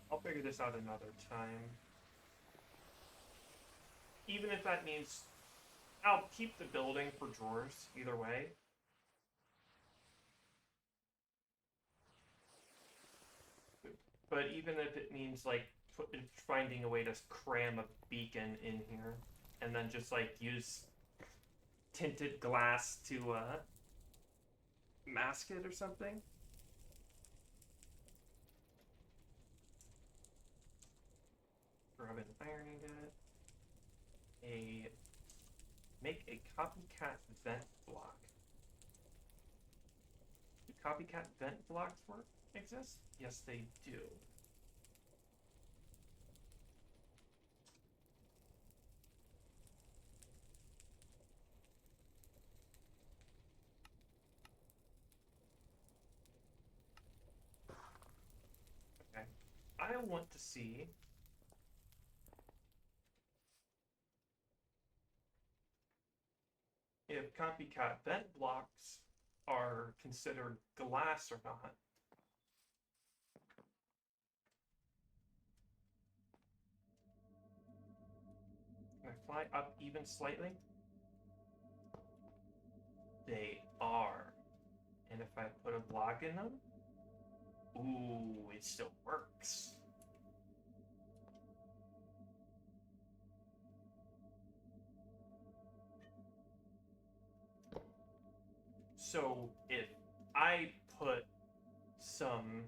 A: I'll figure this out another time. Even if that means I'll keep the building for drawers either way. But even if it means like finding a way to cram a beacon in here and then just like use tinted glass to mask it or something. Grab an iron ingot. Make a copycat vent block. Do copycat vent blocks exist? Yes, they do. Okay. I want to see if copycat vent blocks are considered glass or not. Can I fly up even slightly? They are. And if I put a block in them, ooh, it still works. So if I put some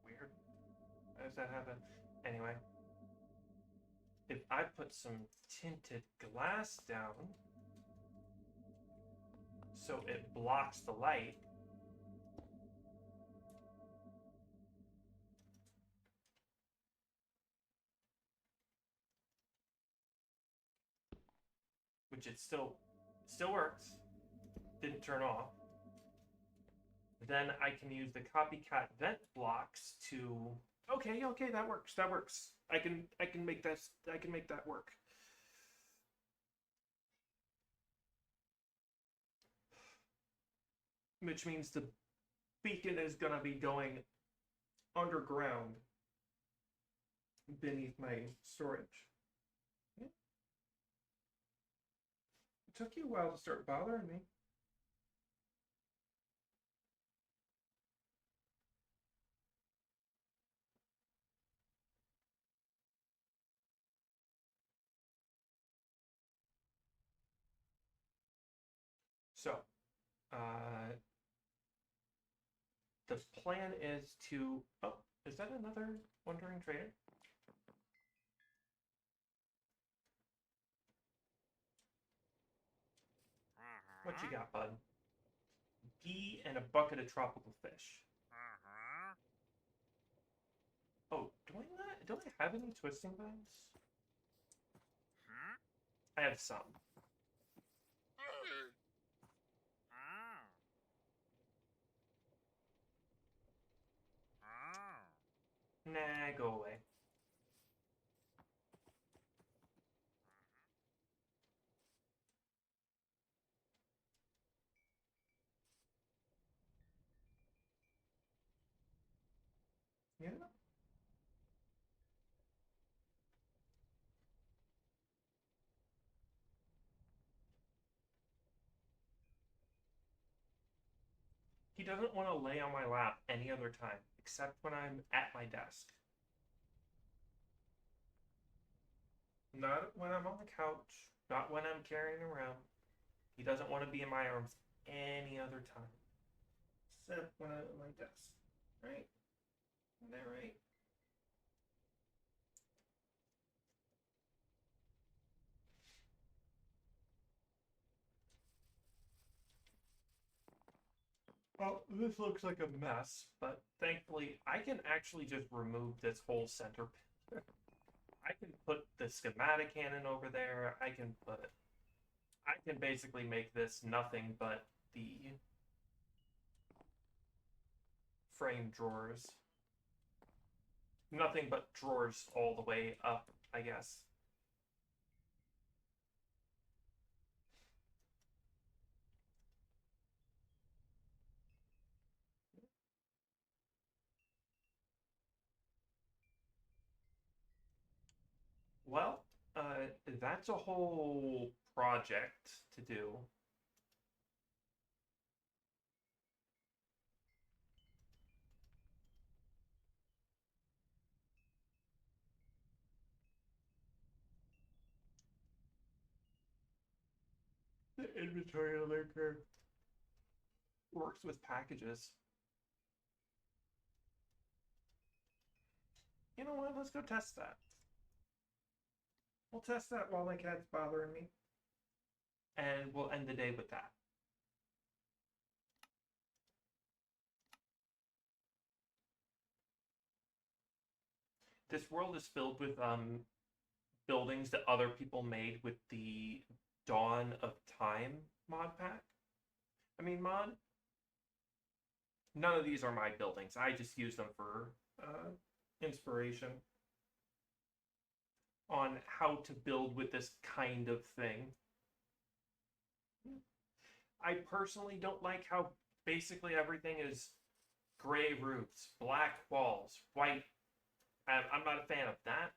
A: weird, how does that happen? Anyway, if I put some tinted glass down so it blocks the light, which it still works, didn't turn off, then I can use the copycat vent blocks to okay, that works. I can make that work. Which means the beacon is gonna be going underground beneath my storage. Yeah. It took you a while to start bothering me. So, the plan is to... Oh, is that another wandering trader? What you got, bud? Ghee and a bucket of tropical fish. Oh, do I have any twisting vines? I have some. Nah, go away. Yeah. He doesn't want to lay on my lap any other time, except when I'm at my desk. Not when I'm on the couch, not when I'm carrying around. He doesn't want to be in my arms any other time. Except when I'm at my desk. Right? Isn't that right? Well, this looks like a mess, but thankfully I can actually just remove this whole center. I can put the schematic cannon over there. I can basically make this nothing but the frame drawers. Nothing but drawers all the way up, I guess. Well, that's a whole project to do. inventory linker works with packages. You know what? Let's go test that. We'll test that while my cat's bothering me. And we'll end the day with that. This world is filled with buildings that other people made with the Dawn of Time mod pack. Mod. None of these are my buildings. I just use them for inspiration on how to build with this kind of thing. I personally don't like how basically everything is gray roofs, black walls, white. I'm not a fan of that.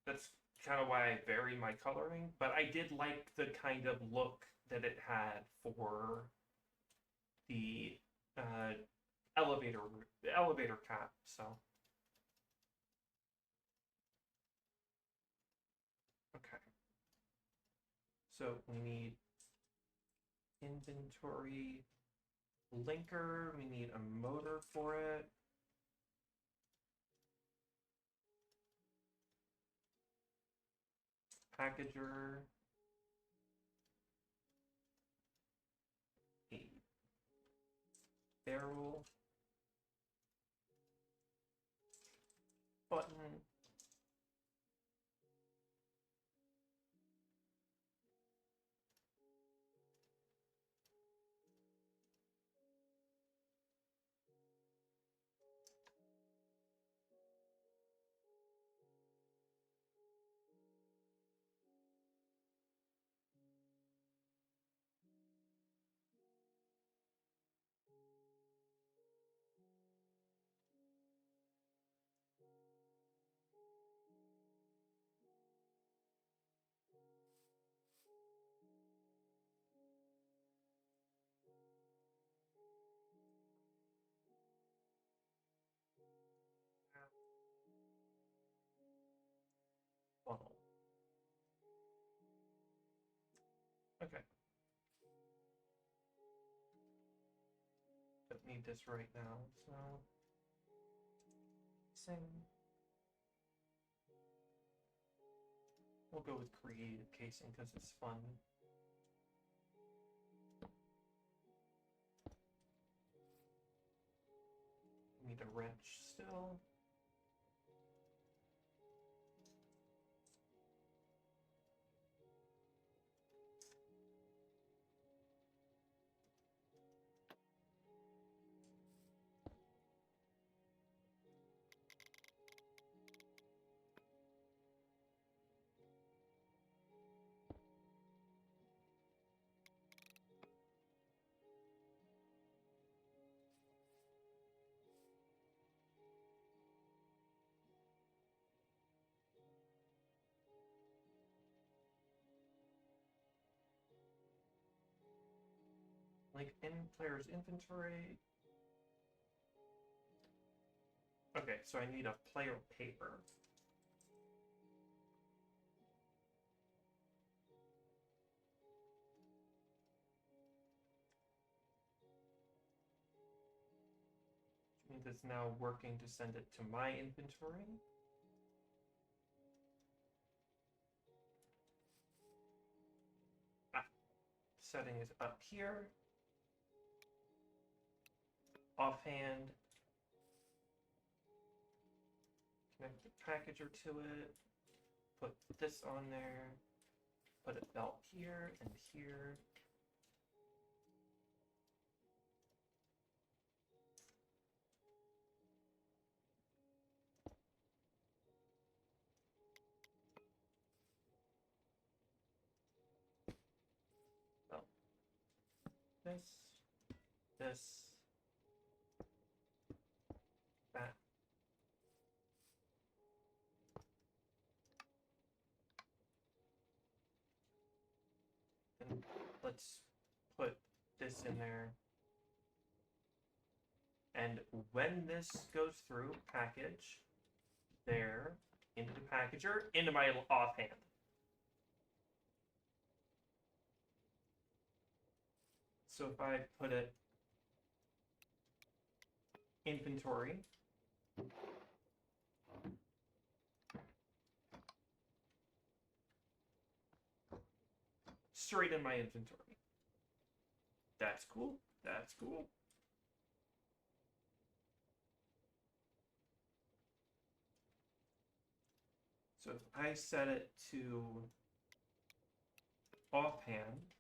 A: That's kind of why I vary my coloring, but I did like the kind of look that it had for the elevator cap, so. Okay. So we need inventory linker, we need a motor for it. Packager. A barrel. Button. Funnel. Okay. Don't need this right now, so sing. We'll go with creative casing because it's fun. Need a wrench still. Like in player's inventory. Okay, so I need a player paper. Which means it's now working to send it to my inventory. Setting is up here. Offhand. Connect the packager to it. Put this on there. Put a belt here and here. Belt. This. That. And let's put this in there. And when this goes through package, there, into the packager, into my offhand. So if I put it inventory, straight in my inventory. That's cool. That's cool. So if I set it to offhand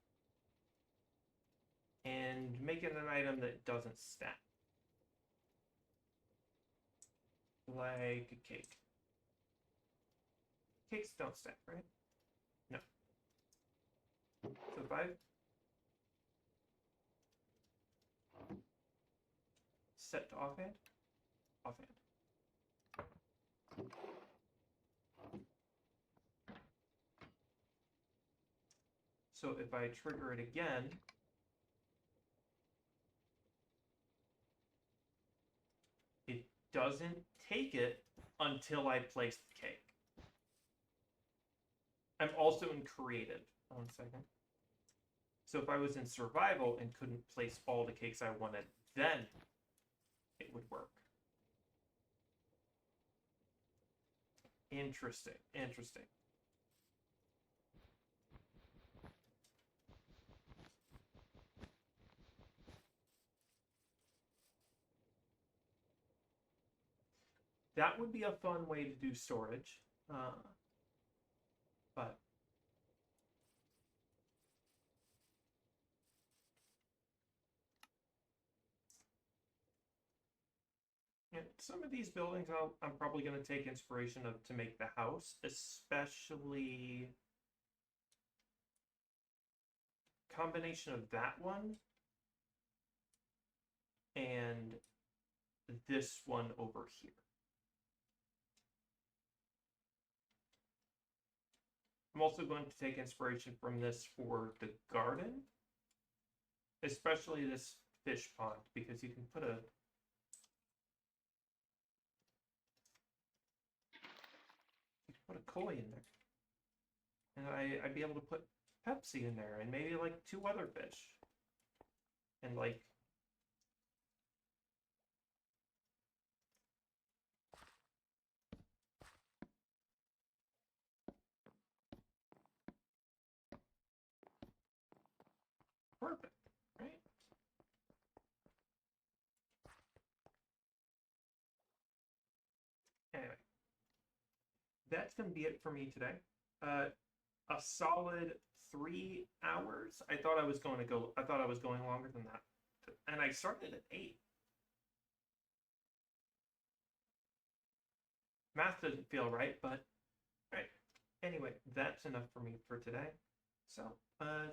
A: and make it an item that doesn't stack, like a cake. Cakes don't stack, right? No. So if I set to offhand, offhand. So if I trigger it again, it doesn't take it until I place the cake. I'm also in creative. 1 second. So if I was in survival and couldn't place all the cakes I wanted, then it would work. Interesting, interesting. That would be a fun way to do storage, but yeah, some of these buildings I'm probably going to take inspiration of to make the house, especially combination of that one and this one over here. I'm also going to take inspiration from this for the garden, especially this fish pond, because you can put a koi in there, and I'd be able to put Pepsi in there, and maybe like 2 other fish, and like perfect, right? Anyway, that's gonna be it for me today. A solid 3 hours. I thought I was going longer than that, and I started at 8. Math doesn't feel right, but right. Anyway, that's enough for me for today. So,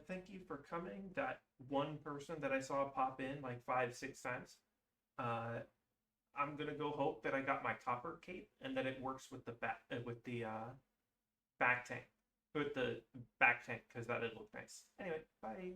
A: thank you for coming. That one person that I saw pop in like 5, 6 times. I'm gonna go hope that I got my copper cape and that it works with the back tank, because that'd look nice. Anyway, bye.